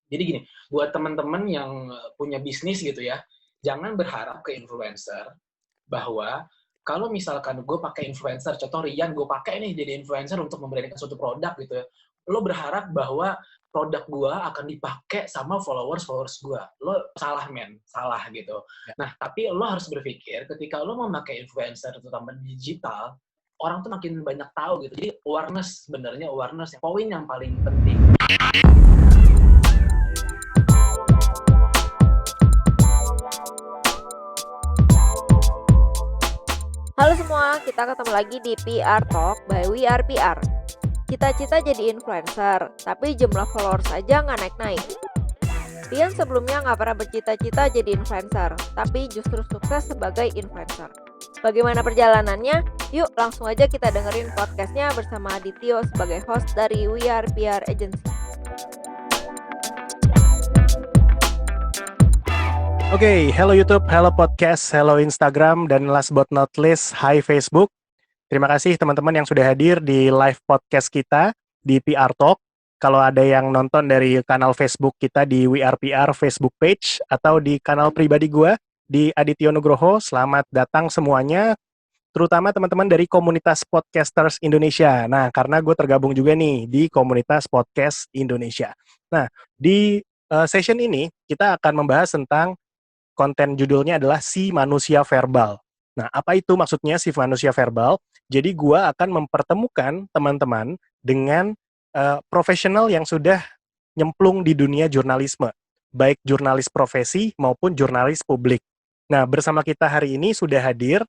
Jadi gini, buat teman-teman yang punya bisnis gitu ya, jangan berharap ke influencer bahwa kalau misalkan gue pakai influencer, contoh Rian, gue pakai nih jadi influencer untuk memberitakan suatu produk gitu ya. Lo berharap bahwa produk gue akan dipakai sama followers gue. Lo salah, men. Salah gitu. Ya. Nah, tapi lo harus berpikir ketika lo memakai influencer, terutama digital, orang tuh makin banyak tahu gitu. Jadi awareness, sebenarnya awareness, poin yang paling penting. Halo semua, kita ketemu lagi di PR Talk by We Are PR. Cita-cita jadi influencer, tapi jumlah followers aja nggak naik-naik. Rian sebelumnya nggak pernah bercita-cita jadi influencer, tapi justru sukses sebagai influencer. Bagaimana perjalanannya? Yuk langsung aja kita dengerin podcastnya bersama Adityo sebagai host dari We Are PR Agency. Oke, hello YouTube, hello podcast, hello Instagram, dan last but not least, hi Facebook. Terima kasih teman-teman yang sudah hadir di live podcast kita di PR Talk. Kalau ada yang nonton dari kanal Facebook kita di We Are PR Facebook page atau di kanal pribadi gue di Adityo Nugroho, selamat datang semuanya, terutama teman-teman dari komunitas podcasters Indonesia. Nah, karena gue tergabung juga nih di komunitas podcast Indonesia. Nah, di session ini kita akan membahas tentang konten judulnya adalah Si Manusia Verbal. Nah, apa itu maksudnya si manusia verbal? Jadi gua akan mempertemukan teman-teman dengan profesional yang sudah nyemplung di dunia jurnalisme, baik jurnalis profesi maupun jurnalis publik. Nah, bersama kita hari ini sudah hadir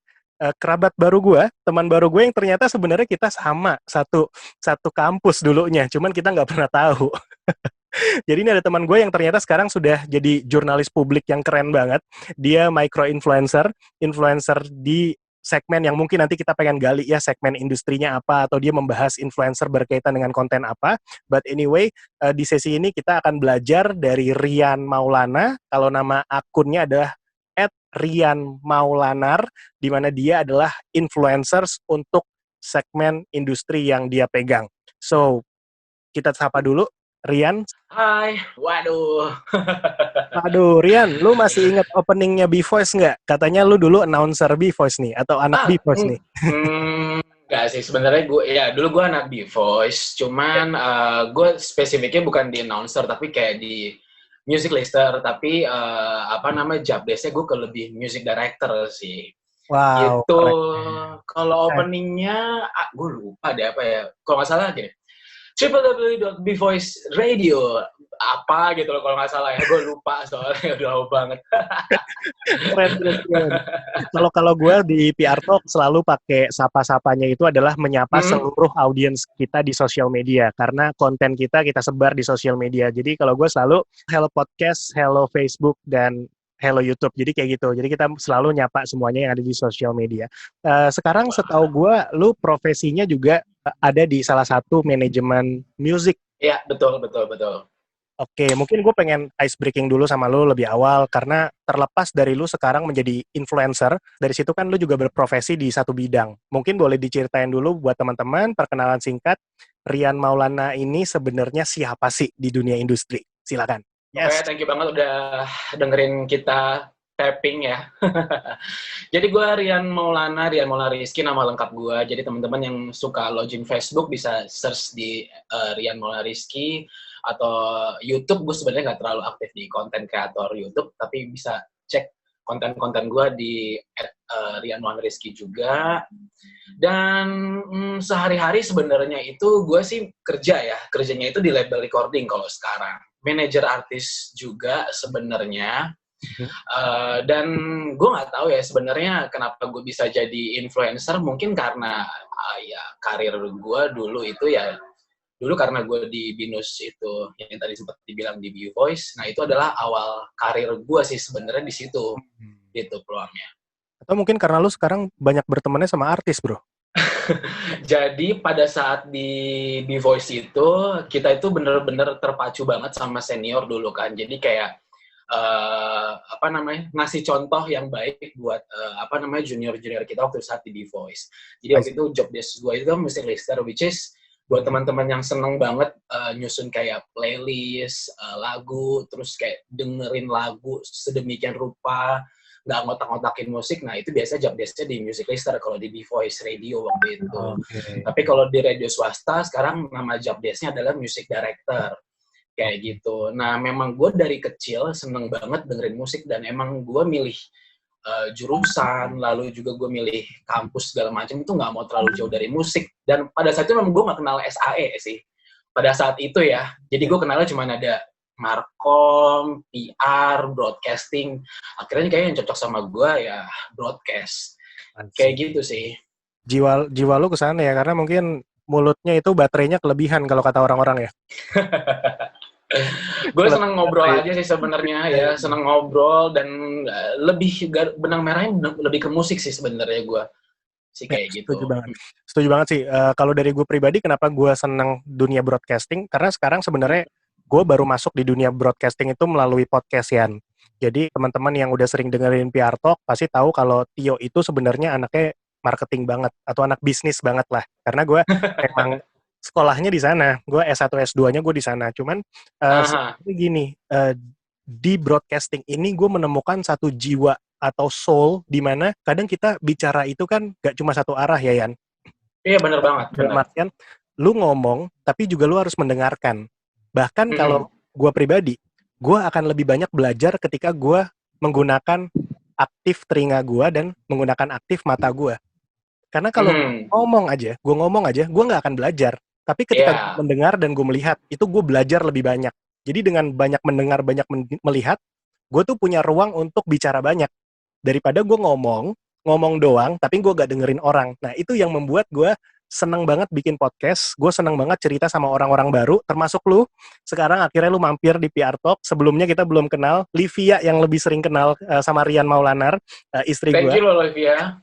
kerabat baru gue, teman baru gue yang ternyata sebenarnya kita sama satu kampus dulunya, cuman kita nggak pernah tahu. Jadi ini ada teman gue yang ternyata sekarang sudah jadi jurnalis publik yang keren banget. Dia micro-influencer, influencer di segmen yang mungkin nanti kita pengen gali ya, segmen industrinya apa, atau dia membahas influencer berkaitan dengan konten apa. But anyway, di sesi ini kita akan belajar dari Rian Maulana, kalau nama akunnya adalah @rianmaulanar, di mana dia adalah influencers untuk segmen industri yang dia pegang. So, kita sapa dulu. Rian. Hai, waduh. Aduh, Rian, lu masih ingat openingnya B-Voice nggak? Katanya lu dulu announcer B-Voice nih, atau anak B-Voice nih. Enggak sih, sebenarnya dulu gue anak di Voice, cuman gue spesifiknya bukan di announcer, tapi kayak di music lister, tapi job desk-nya gue ke lebih music director sih. Wow, Gitu. keren. Kalau openingnya, gue lupa deh apa ya. Kalau nggak salah gini, www.bvoiceradio apa gitu loh kalau nggak salah ya, gue lupa soalnya udah lama banget. Keren. Kalau gue di PR Talk selalu pakai sapa-sapanya itu adalah menyapa seluruh audiens kita di sosial media, karena konten kita sebar di sosial media. Jadi kalau gue selalu hello podcast, hello Facebook, dan hello YouTube. Jadi kayak gitu. Jadi kita selalu nyapa semuanya yang ada di sosial media. Sekarang setahu gue, lu profesinya juga ada di salah satu manajemen music. Iya, betul. Oke, mungkin gue pengen ice breaking dulu sama lu lebih awal, karena terlepas dari lu sekarang menjadi influencer, dari situ kan lu juga berprofesi di satu bidang. Mungkin boleh diceritain dulu buat teman-teman, perkenalan singkat, Rian Maulana ini sebenarnya siapa sih di dunia industri? Silakan. Yes. Oke, thank you banget udah dengerin kita tapping ya. Jadi gue Rian Maulana Rizky, nama lengkap gue. Jadi teman-teman yang suka login Facebook bisa search di Rian Maulana Rizky, atau YouTube. Gue sebenarnya nggak terlalu aktif di konten kreator YouTube, tapi bisa cek konten-konten gue di Rian Maulana Rizky juga. Dan sehari-hari sebenarnya itu gue sih kerjanya itu di label recording kalau sekarang. Manajer artis juga sebenarnya. Dan gue nggak tahu ya sebenarnya kenapa gue bisa jadi influencer. Mungkin karena ya karir gue dulu itu ya, dulu karena gue di Binus itu yang tadi sempat dibilang di B-Voice. Nah itu adalah awal karir gue sih sebenarnya di situ, gitu peluangnya. Atau mungkin karena lu sekarang banyak bertemannya sama artis, bro? Jadi pada saat di B-Voice itu kita itu bener-bener terpacu banget sama senior dulu kan. Jadi kayak ngasih contoh yang baik buat junior kita waktu saat di B-Voice. Jadi waktu itu job desk gue itu music lister, which is buat teman-teman yang seneng banget nyusun kayak playlist, lagu, terus kayak dengerin lagu sedemikian rupa, nggak ngotak-ngotakin musik, nah itu biasa job desk-nya di music lister kalau di Voice Radio waktu itu. Oke. Tapi kalau di radio swasta, sekarang nama job desk-nya adalah music director. Kayak gitu. Nah, memang gue dari kecil seneng banget dengerin musik, dan emang gue milih jurusan, lalu juga gue milih kampus segala macam itu nggak mau terlalu jauh dari musik. Dan pada saat itu memang gue nggak kenal SAE sih. Pada saat itu ya. Jadi gue kenalnya cuma ada Markom, PR, broadcasting. Akhirnya kayaknya yang cocok sama gue ya broadcast. Kayak gitu sih. Jiwa lu kesana ya, karena mungkin mulutnya itu baterainya kelebihan kalau kata orang-orang ya. Gue seneng ngobrol aja sih sebenarnya ya, seneng ngobrol dan lebih benang merahnya lebih ke musik sih sebenarnya gue sih kayak gitu. Setuju banget sih. Kalau dari gue pribadi, kenapa gue seneng dunia broadcasting? Karena sekarang sebenarnya gue baru masuk di dunia broadcasting itu melalui podcast Yan. Jadi teman-teman yang udah sering dengerin PR Talk pasti tahu kalau Tio itu sebenarnya anaknya marketing banget atau anak bisnis banget lah. Karena gue emang sekolahnya di sana, gue S1 S2-nya gue di sana. Cuman gini, di broadcasting ini gue menemukan satu jiwa atau soul di mana kadang kita bicara itu kan gak cuma satu arah ya Yan. Iya benar banget. Dalam artian, lu ngomong tapi juga lu harus mendengarkan. Bahkan kalau gue pribadi, gue akan lebih banyak belajar ketika gue menggunakan aktif telinga gue dan menggunakan aktif mata gue. Karena kalau gue ngomong aja, gue nggak akan belajar. Tapi ketika gue mendengar dan gue melihat, itu gue belajar lebih banyak. Jadi dengan banyak mendengar, banyak melihat, gue tuh punya ruang untuk bicara banyak. Daripada gue ngomong doang, tapi gue gak dengerin orang. Nah, itu yang membuat gue seneng banget bikin podcast. Gue seneng banget cerita sama orang-orang baru, termasuk lu. Sekarang akhirnya lu mampir di PR Talk. Sebelumnya kita belum kenal. Livia yang lebih sering kenal sama Rian Maulanar, istri gue. Thank you loh, Livia.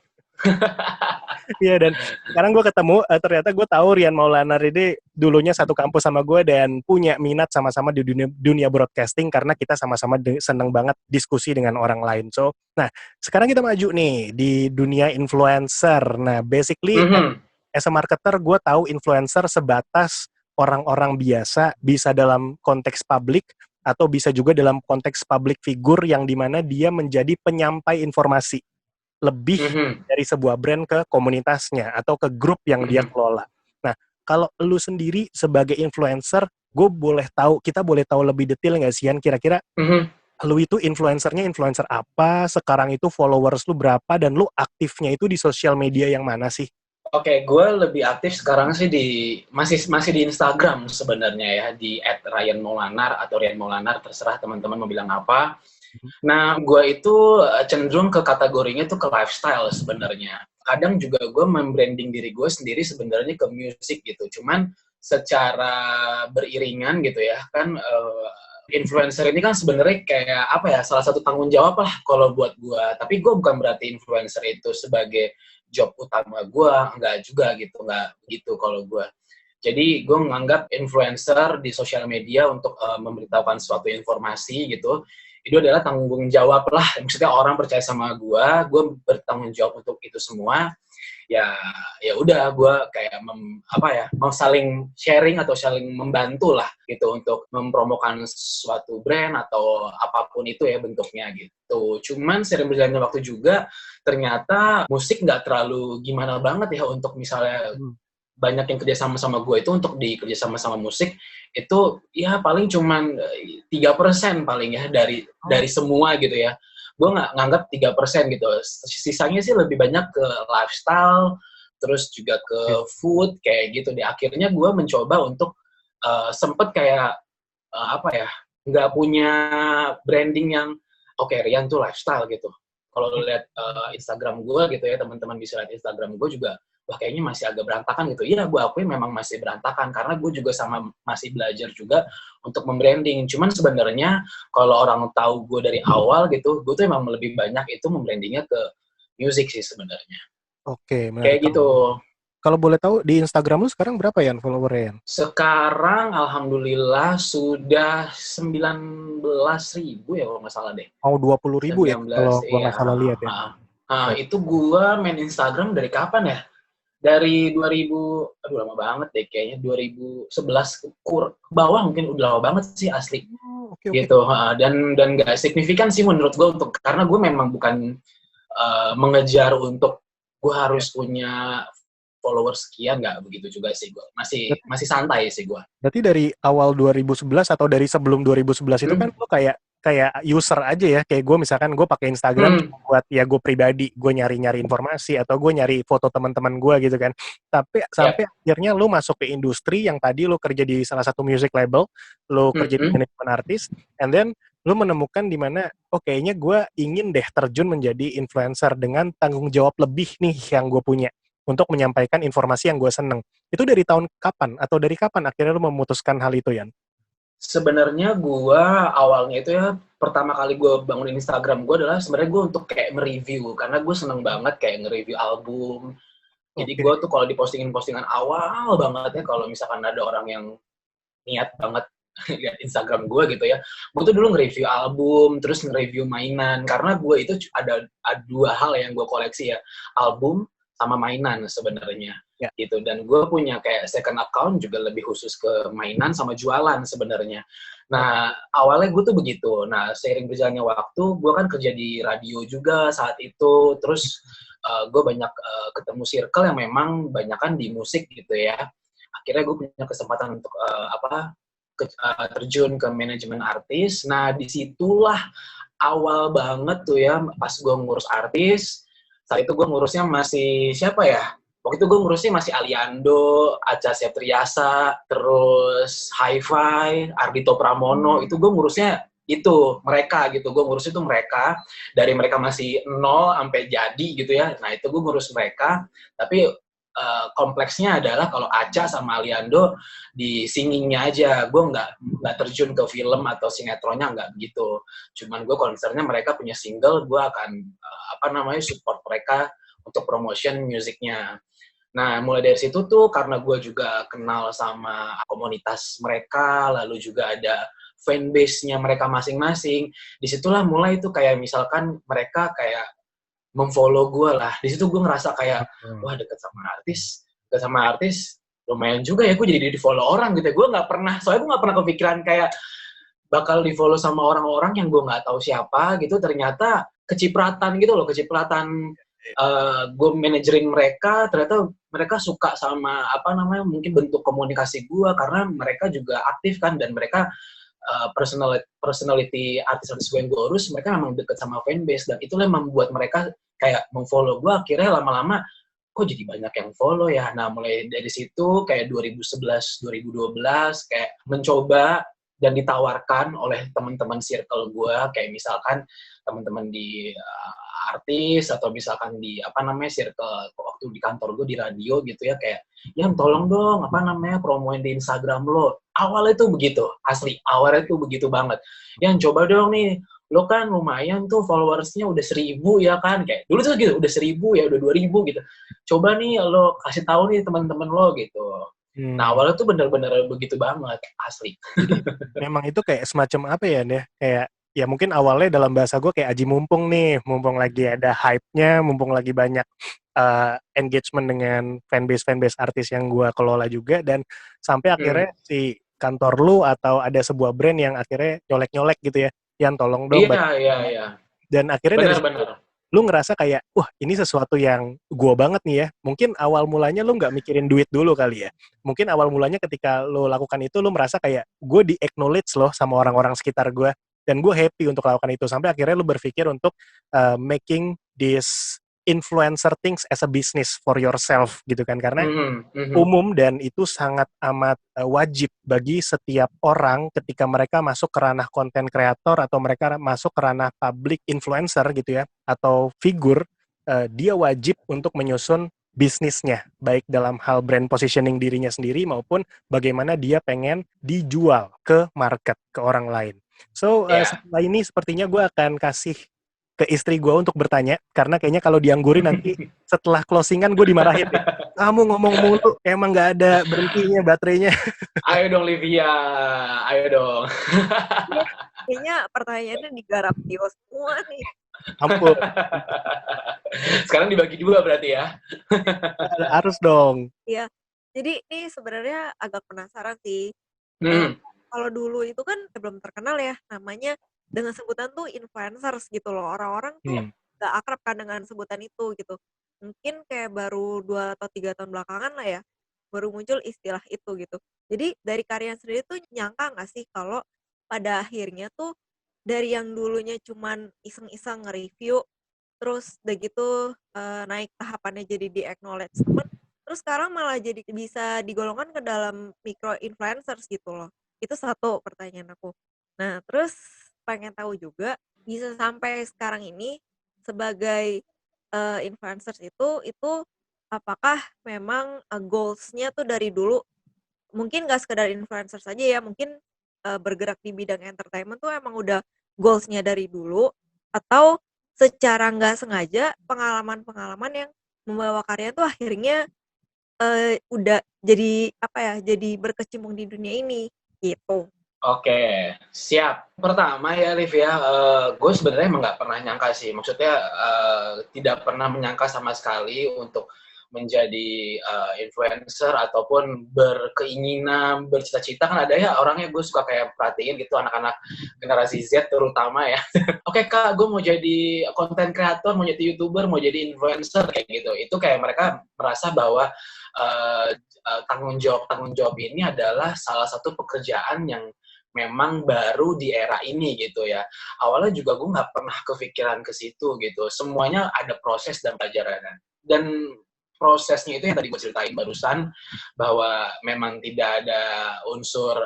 Iya, dan sekarang gue ketemu, ternyata gue tahu Rian Maulanar ini dulunya satu kampus sama gue dan punya minat sama-sama di dunia broadcasting karena kita sama-sama seneng banget diskusi dengan orang lain. So, nah sekarang kita maju nih di dunia influencer. Nah, basically as a marketer gue tahu influencer sebatas orang-orang biasa, bisa dalam konteks publik atau bisa juga dalam konteks public figure yang dimana dia menjadi penyampai informasi lebih dari sebuah brand ke komunitasnya atau ke grup yang dia kelola. Nah, kalau lu sendiri sebagai influencer, kita boleh tahu lebih detail nggak sih, Yan, kira-kira lu itu influencernya influencer apa, sekarang itu followers lu berapa, dan lu aktifnya itu di sosial media yang mana sih? Oke, gue lebih aktif sekarang sih masih di Instagram sebenarnya ya, di @ryanmaulanar atau Rian Maulanar, terserah teman-teman mau bilang apa. Nah, gue itu cenderung ke kategorinya tuh ke lifestyle sebenarnya. Kadang juga gue membranding diri gue sendiri sebenarnya ke musik gitu. Cuman secara beriringan gitu ya, kan influencer ini kan sebenarnya kayak apa ya, salah satu tanggung jawab lah kalau buat gue. Tapi gue bukan berarti influencer itu sebagai job utama gue, enggak juga gitu, enggak gitu kalau gue. Jadi gue menganggap influencer di sosial media untuk memberitahukan suatu informasi gitu, itu adalah tanggung jawab lah. Maksudnya orang percaya sama gue bertanggung jawab untuk itu semua. Ya udah, gue kayak mau saling sharing atau saling membantu lah gitu untuk mempromokan suatu brand atau apapun itu ya bentuknya gitu. Cuman sering berjalannya waktu juga ternyata musik nggak terlalu gimana banget ya untuk misalnya banyak yang kerjasama sama gue itu untuk kerjasama sama musik itu ya paling cuman 3% paling ya dari semua gitu ya. Gue nggak nganggap 3% gitu. Sisanya sih lebih banyak ke lifestyle, terus juga ke food kayak gitu. Di akhirnya gue mencoba untuk sempet kayak nggak punya branding yang Rian tuh lifestyle gitu. Kalau lihat Instagram gue gitu ya, teman-teman bisa lihat Instagram gue juga, wah kayaknya masih agak berantakan gitu. Iya, gue akui memang masih berantakan, karena gue juga masih belajar juga untuk membranding. Cuman sebenarnya kalau orang tahu gue dari awal gitu, gue tuh emang lebih banyak itu membrandingnya ke music sih sebenarnya. Oke, menarik. Kayak gitu. Kalau boleh tahu, di Instagram lu sekarang berapa ya followernya, Yan? Sekarang alhamdulillah sudah 19.000 ya kalau nggak salah deh. Mau 20.000 ya kalau gua nggak salah lihat ya. Itu gue main Instagram dari kapan ya? dari 2000, aduh lama banget deh kayaknya 2011 ke bawah mungkin udah lama banget sih asli. Oke. Gitu. Dan nggak signifikan sih menurut gue untuk karena gue memang bukan mengejar untuk gue harus punya followers sekian, nggak begitu juga sih gue. Masih santai sih gue. Berarti dari awal 2011 atau dari sebelum 2011 itu kan lo kayak user aja ya, kayak gue misalkan gue pakai Instagram buat ya gue pribadi, gue nyari-nyari informasi atau gue nyari foto teman-teman gue gitu kan. Tapi sampai akhirnya lo masuk ke industri yang tadi lo kerja di salah satu music label, lo kerja di manajemen artis, and then lo menemukan di mana, kayaknya gue ingin deh terjun menjadi influencer dengan tanggung jawab lebih nih yang gue punya untuk menyampaikan informasi yang gue seneng. Itu dari tahun kapan? Atau dari kapan akhirnya lu memutuskan hal itu, Yan? Sebenarnya gue awalnya itu ya, pertama kali gue bangun Instagram gue adalah sebenarnya gue untuk kayak mereview. Karena gue seneng banget kayak nge-review album. Jadi gue tuh kalau di postingan-postingan awal banget ya, kalau misalkan ada orang yang niat banget lihat Instagram gue gitu ya, gue tuh dulu nge-review album, terus nge-review mainan. Karena gue itu ada dua hal yang gue koleksi ya, album sama mainan sebenarnya gitu. Dan gue punya kayak second account juga lebih khusus ke mainan sama jualan sebenarnya. Nah awalnya gue tuh begitu. Nah seiring berjalannya waktu, gue kan kerja di radio juga saat itu, terus gue banyak ketemu circle yang memang banyakan di musik gitu ya. Akhirnya gue punya kesempatan untuk terjun ke manajemen artis. Nah disitulah awal banget tuh ya, pas gue ngurus artis. Saat itu gue ngurusnya masih siapa ya? Waktu itu gue ngurusnya masih Aliando, Acha Septriasa, terus Hi-Fi, Ardhito Pramono. Itu gue ngurusnya itu mereka gitu. Gue ngurus itu mereka dari mereka masih 0 sampai jadi gitu ya. Nah itu gue ngurus mereka. Tapi kompleksnya adalah kalau Acha sama Aliando di singingnya aja. Gue nggak terjun ke film atau sinetronnya, nggak begitu. Cuman gue concernnya mereka punya single, gue akan support mereka untuk promotion musiknya. Nah, mulai dari situ tuh karena gue juga kenal sama komunitas mereka, lalu juga ada fanbase-nya mereka masing-masing. Disitulah mulai tuh kayak misalkan mereka kayak memfollow gue lah. Di situ gue ngerasa kayak, wah deket sama artis, lumayan juga ya gue jadi di-follow orang gitu. Gue nggak pernah, soalnya gue nggak pernah kepikiran kayak bakal di-follow sama orang-orang yang gue nggak tahu siapa gitu. Ternyata kecipratan gitu loh, gue manajerin mereka, ternyata mereka suka sama mungkin bentuk komunikasi gue karena mereka juga aktif kan, dan mereka personality artis-artis gue yang gue urus, mereka memang deket sama fanbase, dan itulah yang membuat mereka kayak memfollow gue. Akhirnya lama-lama kok jadi banyak yang follow ya. Nah mulai dari situ kayak 2011 2012 kayak mencoba dan ditawarkan oleh teman-teman circle gue, kayak misalkan teman-teman di artis atau misalkan di circle waktu di kantor gue di radio gitu ya, kayak Yan tolong dong promoin di Instagram lo. Awalnya tuh begitu, asli awalnya tuh begitu banget. Yan coba dong nih, lo kan lumayan tuh followersnya udah 1,000 ya kan, kayak dulu tuh gitu udah 1,000 ya, udah 2,000 gitu. Coba nih lo kasih tahu nih teman-teman lo gitu. Nah awalnya tuh bener-bener begitu banget, asli. Memang itu kayak semacam apa ya, kayak ya mungkin awalnya dalam bahasa gue kayak aji mumpung nih, mumpung lagi ada hype-nya, mumpung lagi banyak engagement dengan fanbase artis yang gue kelola juga, dan sampai akhirnya si kantor lu atau ada sebuah brand yang akhirnya nyolek-nyolek gitu ya, yang tolong dong. Iya. Dan akhirnya bener. Lu ngerasa kayak, wah ini sesuatu yang gue banget nih ya. Mungkin awal mulanya lu nggak mikirin duit dulu kali ya. Mungkin awal mulanya ketika lu lakukan itu, lu merasa kayak, gue di-acknowledge loh sama orang-orang sekitar gue. Dan gue happy untuk lakukan itu. Sampai akhirnya lu berpikir untuk making this influencer things as a business for yourself gitu kan. Karena umum dan itu sangat amat wajib bagi setiap orang ketika mereka masuk ke ranah konten kreator atau mereka masuk ke ranah public influencer gitu ya, atau figur, dia wajib untuk menyusun bisnisnya, baik dalam hal brand positioning dirinya sendiri maupun bagaimana dia pengen dijual ke market, ke orang lain. So, setelah ini sepertinya gue akan kasih ke istri gue untuk bertanya, karena kayaknya kalau dianggurin nanti setelah closingan gue dimarahin deh. Kamu ngomong mulu, emang gak ada berhentinya baterainya. Ayo dong Livia, ayo dong. Kayaknya pertanyaannya digarap Tio semua nih. Ampun, Sekarang dibagi dua berarti ya. harus dong. Iya. Jadi ini sebenarnya agak penasaran sih. Hmm, Kalau dulu itu kan belum terkenal ya, namanya dengan sebutan tuh influencers gitu loh. Orang-orang tuh Hmm. gak akrab kan dengan sebutan itu gitu. Mungkin kayak baru 2 atau 3 tahun belakangan lah ya, baru muncul istilah itu gitu. Jadi dari karya sendiri tuh nyangka nggak sih kalau pada akhirnya tuh dari yang dulunya cuman iseng-iseng nge-review, terus udah gitu naik tahapannya jadi di-acknowledge temen, terus sekarang malah jadi bisa digolongkan ke dalam micro influencers gitu loh. Itu satu pertanyaan aku. Nah, terus pengen tahu juga bisa sampai sekarang ini sebagai influencers itu apakah memang goals-nya tuh dari dulu mungkin nggak sekedar influencer saja ya, mungkin bergerak di bidang entertainment tuh emang udah goals-nya dari dulu, atau secara nggak sengaja pengalaman-pengalaman yang membawa karya tuh akhirnya udah jadi apa ya, jadi berkecimpung di dunia ini, gitu. oke, siap. Pertama ya, Liv ya, gue sebenarnya emang nggak pernah nyangka sih. Maksudnya tidak pernah menyangka sama sekali untuk menjadi influencer ataupun berkeinginan, bercita-cita. Kan ada ya orangnya gue suka kayak perhatiin gitu anak-anak generasi Z terutama ya. Oke Kak, gue mau jadi konten kreator, mau jadi YouTuber, mau jadi influencer kayak gitu. Itu kayak mereka merasa bahwa tanggung jawab ini adalah salah satu pekerjaan yang memang baru di era ini gitu ya. Awalnya juga gue nggak pernah kepikiran ke situ gitu. Semuanya ada proses dan pelajaran. Dan prosesnya itu yang tadi gue ceritain barusan, bahwa memang tidak ada unsur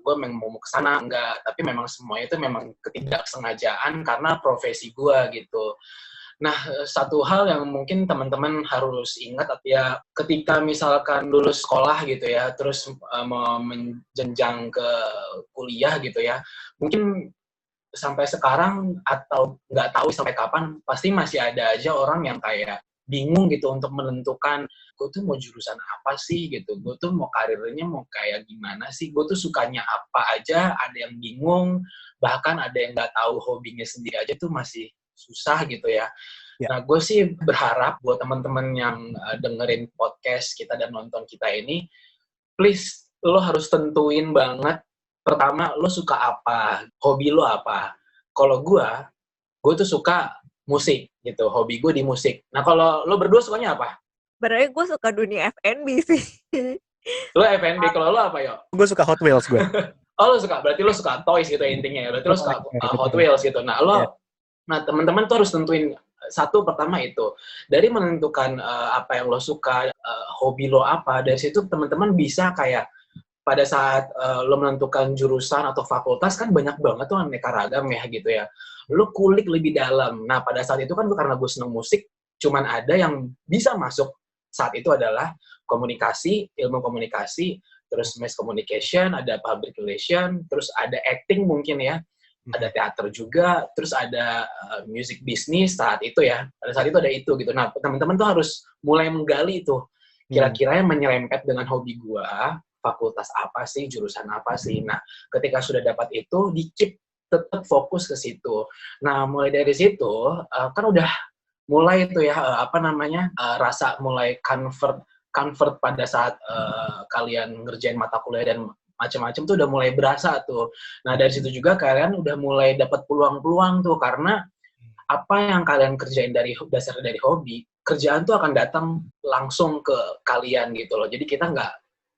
gue memang mau ke sana enggak, tapi memang semuanya itu memang ketidaksengajaan karena profesi gue gitu. Nah, satu hal yang mungkin teman-teman harus ingat ya, ketika misalkan lulus sekolah gitu ya, terus mau menjenjang ke kuliah gitu ya, mungkin sampai sekarang atau nggak tahu sampai kapan, pasti masih ada aja orang yang kayak bingung gitu untuk menentukan, gue tuh mau jurusan apa sih gitu, gue tuh mau karirnya mau kayak gimana sih, gue tuh sukanya apa aja, ada yang bingung, bahkan ada yang nggak tahu hobinya sendiri aja tuh masih susah gitu ya. Ya. Nah, gue sih berharap buat teman-teman yang dengerin podcast kita dan nonton kita ini, please, lo harus tentuin banget, pertama, lo suka apa, hobi lo apa. Kalau gue tuh suka musik gitu, hobi gue di musik. Nah, kalau lo berdua sukanya apa? Sebenarnya gue suka dunia F&B sih. Lo F&B, kalau lo apa, yo? Gue suka Hot Wheels gue. Oh, berarti lo suka toys gitu ya intinya ya, berarti lo suka Hot Wheels gitu. Nah, Nah, teman-teman tuh harus tentuin satu pertama itu. Dari menentukan apa yang lo suka, hobi lo apa, dari situ teman-teman bisa kayak pada saat lo menentukan jurusan atau fakultas kan banyak banget tuh aneka ragam ya gitu ya. Lo kulik lebih dalam. Nah, pada saat itu kan karena gue seneng musik, cuman ada yang bisa masuk saat itu adalah komunikasi, ilmu komunikasi, terus mass communication, ada public relation, terus ada acting mungkin ya, ada teater juga, terus ada music business saat itu ya. Pada saat itu ada itu gitu. Nah, teman-teman tuh harus mulai menggali itu. Kira-kira yang menyerempet dengan hobi gua, fakultas apa sih, jurusan apa sih. Nah, ketika sudah dapat itu, di-keep tetap fokus ke situ. Nah, mulai dari situ kan udah mulai itu ya rasa mulai convert pada saat kalian ngerjain mata kuliah dan macam-macam tuh udah mulai berasa tuh. Nah, dari situ juga kalian udah mulai dapat peluang-peluang tuh, karena apa yang kalian kerjain dari dasar dari hobi, kerjaan tuh akan datang langsung ke kalian gitu loh. Jadi kita nggak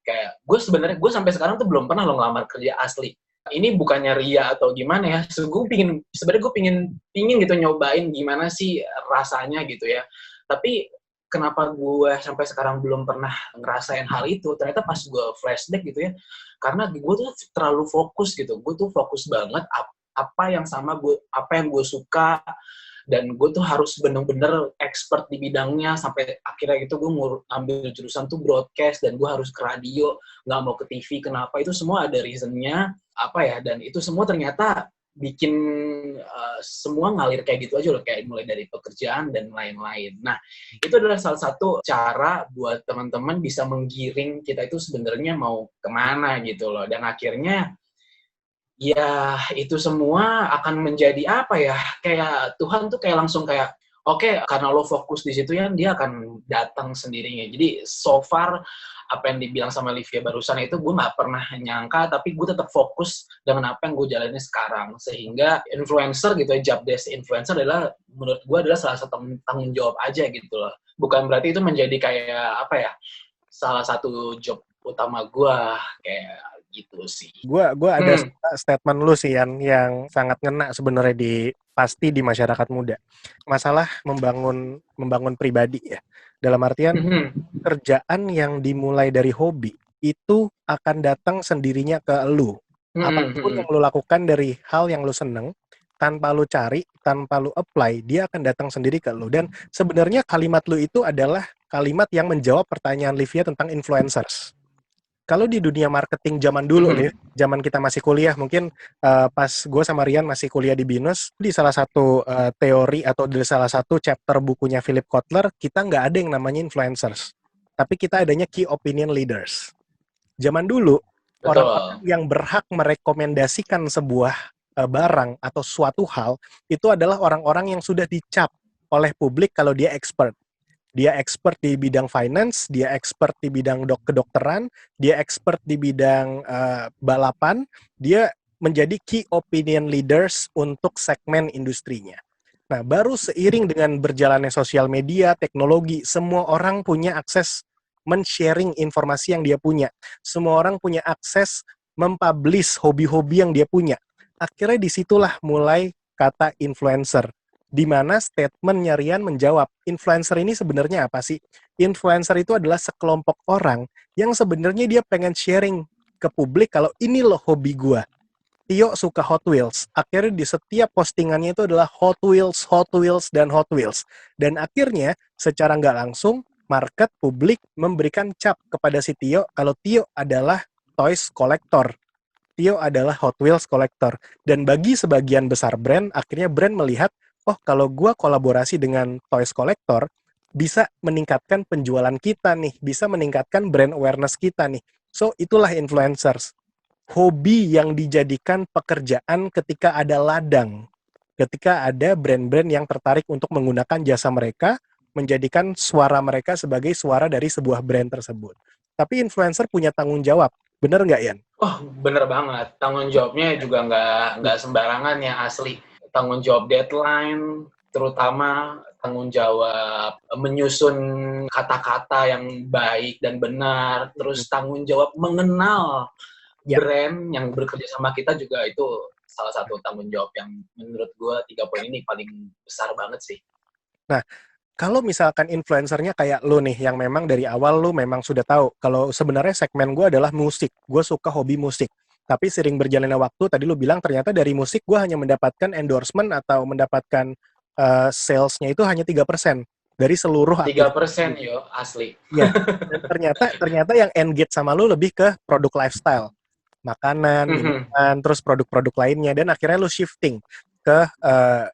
kayak, gue sampai sekarang tuh belum pernah lo ngelamar kerja asli. Ini bukannya ria atau gimana ya, sebenarnya gue pingin gitu nyobain gimana sih rasanya gitu ya. Tapi kenapa gue sampai sekarang belum pernah ngerasain hal itu, ternyata pas gue flashback gitu ya, karena gue tuh terlalu fokus gitu, gue tuh fokus banget apa yang gue suka, dan gue tuh harus bener-bener expert di bidangnya, sampai akhirnya gitu gue ngambil jurusan tuh broadcast, dan gue harus ke radio, nggak mau ke TV. Kenapa? Itu semua ada reasonnya, dan itu semua ternyata bikin semua ngalir kayak gitu aja loh, kayak mulai dari pekerjaan dan lain-lain. Nah, itu adalah salah satu cara buat teman-teman bisa menggiring kita itu sebenarnya mau kemana gitu loh. Dan akhirnya Ya, itu semua akan menjadi apa ya, kayak Tuhan tuh kayak langsung kayak, "Oke, karena lo fokus di situ ya, dia akan datang sendirinya." Jadi so far, apa yang dibilang sama Livia barusan itu gue nggak pernah nyangka, tapi gue tetap fokus dengan apa yang gue jalani sekarang. Sehingga influencer gitu ya, job desk influencer adalah, menurut gue adalah salah satu tanggung jawab aja gitu loh. Bukan berarti itu menjadi kayak, apa ya, salah satu job utama gue, kayak gitu sih. Gua ada statement lu sih yang sangat ngena sebenarnya pasti di masyarakat muda. Masalah membangun pribadi ya. Dalam artian Mhm. kerjaan yang dimulai dari hobi itu akan datang sendirinya ke lu. Mhm Apapun mhm. yang lu lakukan dari hal yang lu seneng, tanpa lu cari, tanpa lu apply, dia akan datang sendiri ke lu. Dan sebenarnya kalimat lu itu adalah kalimat yang menjawab pertanyaan Livia tentang influencers. Kalau di dunia marketing zaman dulu nih, Mhm. zaman kita masih kuliah, mungkin pas gue sama Rian masih kuliah di BINUS, di salah satu teori atau di salah satu chapter bukunya Philip Kotler, kita nggak ada yang namanya influencers. Tapi kita adanya key opinion leaders. Zaman dulu, orang-orang Betul. yang berhak merekomendasikan sebuah barang atau suatu hal, itu adalah orang-orang yang sudah dicap oleh publik kalau dia expert. Dia expert di bidang finance, dia expert di bidang kedokteran, dia expert di bidang balapan, dia menjadi key opinion leaders untuk segmen industrinya. Nah, baru seiring dengan berjalannya sosial media, teknologi, semua orang punya akses men-sharing informasi yang dia punya. Semua orang punya akses mempublish hobi-hobi yang dia punya. Akhirnya disitulah mulai kata influencer, di mana statement Rian menjawab, influencer ini sebenarnya apa sih? Influencer itu adalah sekelompok orang yang sebenarnya dia pengen sharing ke publik kalau ini loh hobi gue. Tio suka Hot Wheels. Akhirnya di setiap postingannya itu adalah Hot Wheels, Hot Wheels, dan Hot Wheels. Dan akhirnya secara nggak langsung market publik memberikan cap kepada si Tio kalau Tio adalah toys collector. Tio adalah Hot Wheels collector. Dan bagi sebagian besar brand, akhirnya brand melihat, oh kalau gue kolaborasi dengan toys collector, bisa meningkatkan penjualan kita nih, bisa meningkatkan brand awareness kita nih. So, itulah influencers. Hobi yang dijadikan pekerjaan ketika ada ladang. Ketika ada brand-brand yang tertarik untuk menggunakan jasa mereka, menjadikan suara mereka sebagai suara dari sebuah brand tersebut. Tapi influencer punya tanggung jawab. Bener nggak, Yan? Oh, bener banget. Tanggung jawabnya juga nggak sembarangan ya, asli. Tanggung jawab deadline, terutama tanggung jawab menyusun kata-kata yang baik dan benar, terus tanggung jawab mengenal Ya. brand yang bekerja sama kita juga itu salah satu tanggung jawab yang menurut gue 3 poin ini paling besar banget sih. Nah, kalau misalkan influencernya kayak lu nih, yang memang dari awal lu memang sudah tahu, kalau sebenarnya segmen gue adalah musik, gue suka hobi musik. Tapi sering berjalannya waktu, tadi lu bilang ternyata dari musik gue hanya mendapatkan endorsement atau mendapatkan sales-nya itu hanya 3% dari seluruh 3% aktivitas. yo, asli. Ya, dan ternyata yang engage sama lu lebih ke produk lifestyle, makanan, Mhm. minuman, terus produk-produk lainnya, dan akhirnya lu shifting ke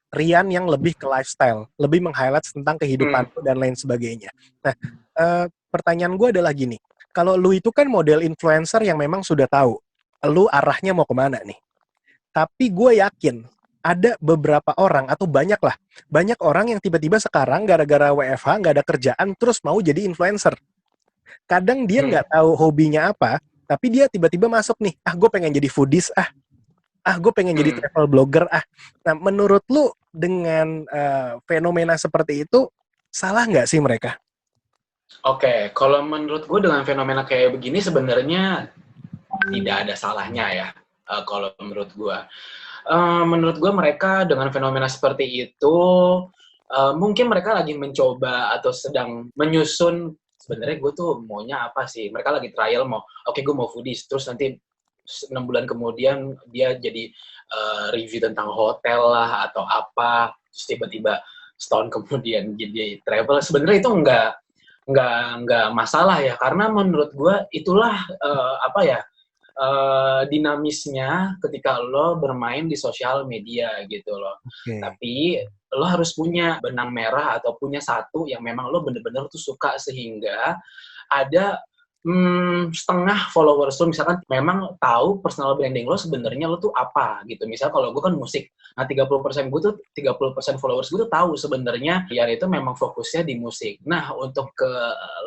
Rian yang lebih ke lifestyle, lebih meng-highlight tentang kehidupan Mhm. lu dan lain sebagainya. Nah, pertanyaan gue adalah gini, kalau lu itu kan model influencer yang memang sudah tahu, lu arahnya mau kemana nih. Tapi gue yakin, ada beberapa orang, atau banyak orang yang tiba-tiba sekarang gara-gara WFH, nggak ada kerjaan, terus mau jadi influencer. Kadang dia Mhm. nggak tahu hobinya apa, tapi dia tiba-tiba masuk nih, gue pengen jadi foodies, gue pengen jadi Mhm. travel blogger, Nah, menurut lu dengan fenomena seperti itu, salah nggak sih mereka? Oke, kalau menurut gue dengan fenomena kayak begini sebenarnya tidak ada salahnya ya, kalau menurut gue. Menurut gue mereka dengan fenomena seperti itu, mungkin mereka lagi mencoba atau sedang menyusun, sebenarnya gue tuh maunya apa sih? Mereka lagi trial oke gue mau foodies, terus nanti 6 bulan kemudian dia jadi review tentang hotel lah atau apa, terus tiba-tiba setahun kemudian jadi travel. Sebenarnya itu nggak masalah ya, karena menurut gue itulah apa ya, dinamisnya ketika lo bermain di sosial media gitu loh. Oke. Tapi lo harus punya benang merah atau punya satu yang memang lo bener-bener tuh suka, sehingga ada setengah followers lo misalkan memang tahu personal branding lo sebenarnya lo tuh apa gitu. Misal kalau gue kan musik, nah 30% followers gue tuh tahu sebenarnya ya itu memang fokusnya di musik. Nah untuk ke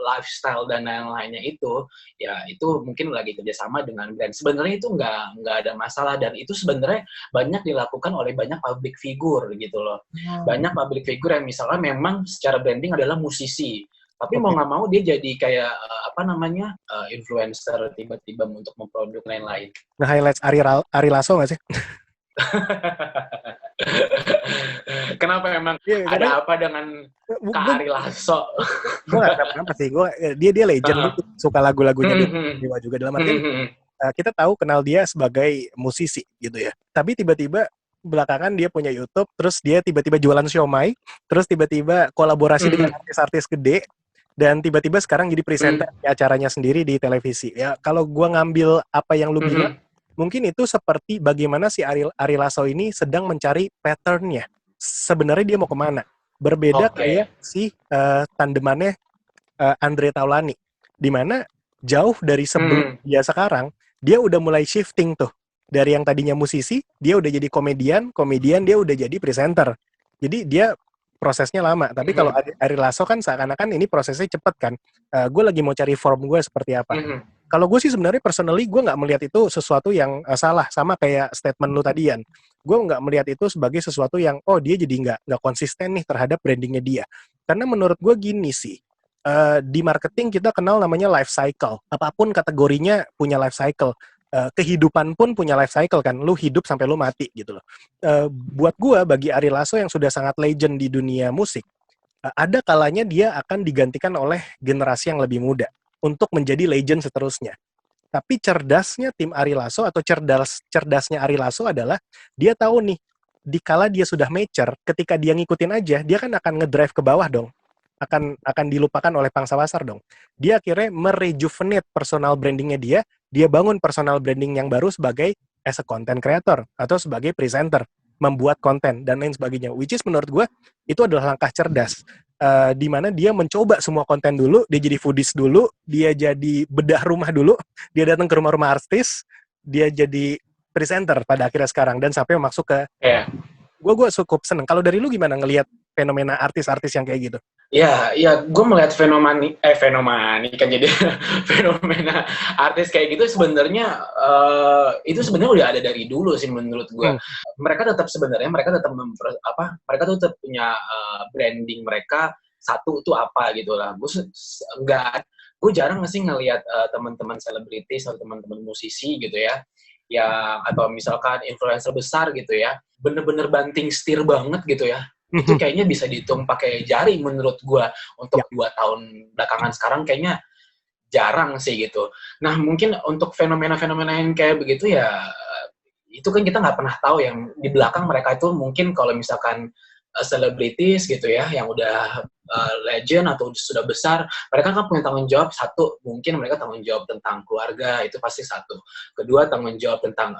lifestyle dan lain-lainnya itu, ya itu mungkin lagi kerjasama dengan brand. Sebenarnya itu nggak ada masalah dan itu sebenarnya banyak dilakukan oleh banyak public figure gitu loh. Banyak public figure yang misalnya memang secara branding adalah musisi. Tapi mau nggak mau dia jadi kayak influencer tiba-tiba untuk memproduk lain-lain. Nah, highlights Ari Lasso nggak sih? Kenapa emang ada apa dengan Kak Ari Lasso? Gue nggak kenapa sih. Dia legend. Gue suka lagu-lagunya dia juga dalam artian kita tahu kenal dia sebagai musisi gitu ya. Tapi tiba-tiba belakangan dia punya YouTube, terus dia tiba-tiba jualan siomay, terus tiba-tiba kolaborasi dengan artis-artis gede. Dan tiba-tiba sekarang jadi presenter di acaranya sendiri di televisi. Ya, kalau gue ngambil apa yang lu bilang, mungkin itu seperti bagaimana si Ari Lasso ini sedang mencari pattern-nya. Sebenarnya dia mau kemana? Berbeda kayak si tandemannya Andre Taulani. Di mana jauh dari sebelum dia sekarang, dia udah mulai shifting tuh. Dari yang tadinya musisi, dia udah jadi komedian dia udah jadi presenter. Jadi dia prosesnya lama, tapi kalau Ari Lasso kan seakan-akan ini prosesnya cepet kan. Gue lagi mau cari form gue seperti apa. Kalau gue sih sebenarnya personally gue nggak melihat itu sesuatu yang salah, sama kayak statement lu tadian. Gue nggak melihat itu sebagai sesuatu yang dia jadi nggak konsisten nih terhadap brandingnya dia. Karena menurut gue gini sih, di marketing kita kenal namanya life cycle. Apapun kategorinya punya life cycle. Kehidupan pun punya life cycle kan, lu hidup sampai lu mati gitu loh. Buat gua, bagi Ari Lasso yang sudah sangat legend di dunia musik, ada kalanya dia akan digantikan oleh generasi yang lebih muda untuk menjadi legend seterusnya. Tapi cerdasnya tim Ari Lasso atau cerdasnya Ari Lasso adalah dia tahu nih, dikala dia sudah mature, ketika dia ngikutin aja, dia kan akan ngedrive ke bawah dong. Akan dilupakan oleh pangsa pasar dong. Dia akhirnya merejuvenate personal brandingnya dia bangun personal branding yang baru sebagai as a content creator atau sebagai presenter, membuat konten dan lain sebagainya. Which is menurut gue itu adalah langkah cerdas. Di mana dia mencoba semua konten dulu, dia jadi foodies dulu, dia jadi bedah rumah dulu, dia datang ke rumah-rumah artis, dia jadi presenter pada akhirnya sekarang dan sampai masuk ke gue cukup seneng. Kalau dari lu gimana ngelihat fenomena artis-artis yang kayak gitu? Ya, gue melihat fenomena kan jadi fenomena artis kayak gitu sebenarnya itu sebenarnya udah ada dari dulu sih menurut gue. Mereka tetap mereka tuh tetap punya branding mereka satu tuh apa gitu lah. Gue jarang sih ngelihat teman-teman selebritis atau teman-teman musisi gitu ya, atau misalkan influencer besar gitu ya, bener-bener banting setir banget gitu ya. Itu kayaknya bisa dihitung pakai jari menurut gue untuk 2 tahun belakangan sekarang kayaknya jarang sih gitu. Nah mungkin untuk fenomena-fenomena yang kayak begitu ya itu kan kita nggak pernah tahu yang di belakang mereka itu mungkin kalau misalkan selebritis gitu ya yang udah legend atau sudah besar, mereka kan punya tanggung jawab. Satu, mungkin mereka tanggung jawab tentang keluarga, itu pasti satu. Kedua, tanggung jawab tentang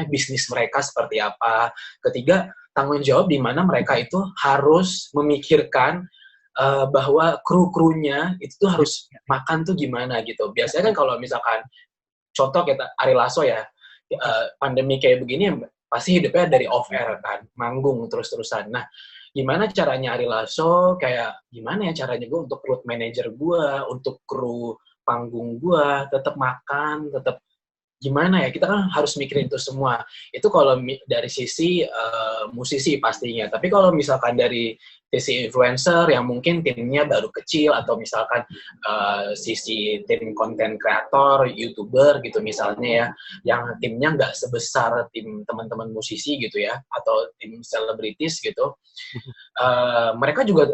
bisnis mereka seperti apa. Ketiga, tanggung jawab di mana mereka itu harus memikirkan bahwa kru-krunya itu tuh harus makan tuh gimana gitu. Biasanya kan kalau misalkan contoh kita Ari Lasso ya, pandemi kayak begini pasti hidupnya dari off air kan, manggung terus-terusan. Nah, gimana caranya Ari Lasso, gimana ya caranya gue untuk road manager gue, untuk kru panggung gue, tetap makan, tetap gimana ya, kita kan harus mikirin itu semua. Itu kalau dari sisi musisi pastinya. Tapi kalau misalkan dari sisi influencer yang mungkin timnya baru kecil, atau misalkan sisi tim konten kreator, YouTuber gitu misalnya ya, yang timnya nggak sebesar tim teman-teman musisi gitu ya, atau tim selebritis gitu, mereka juga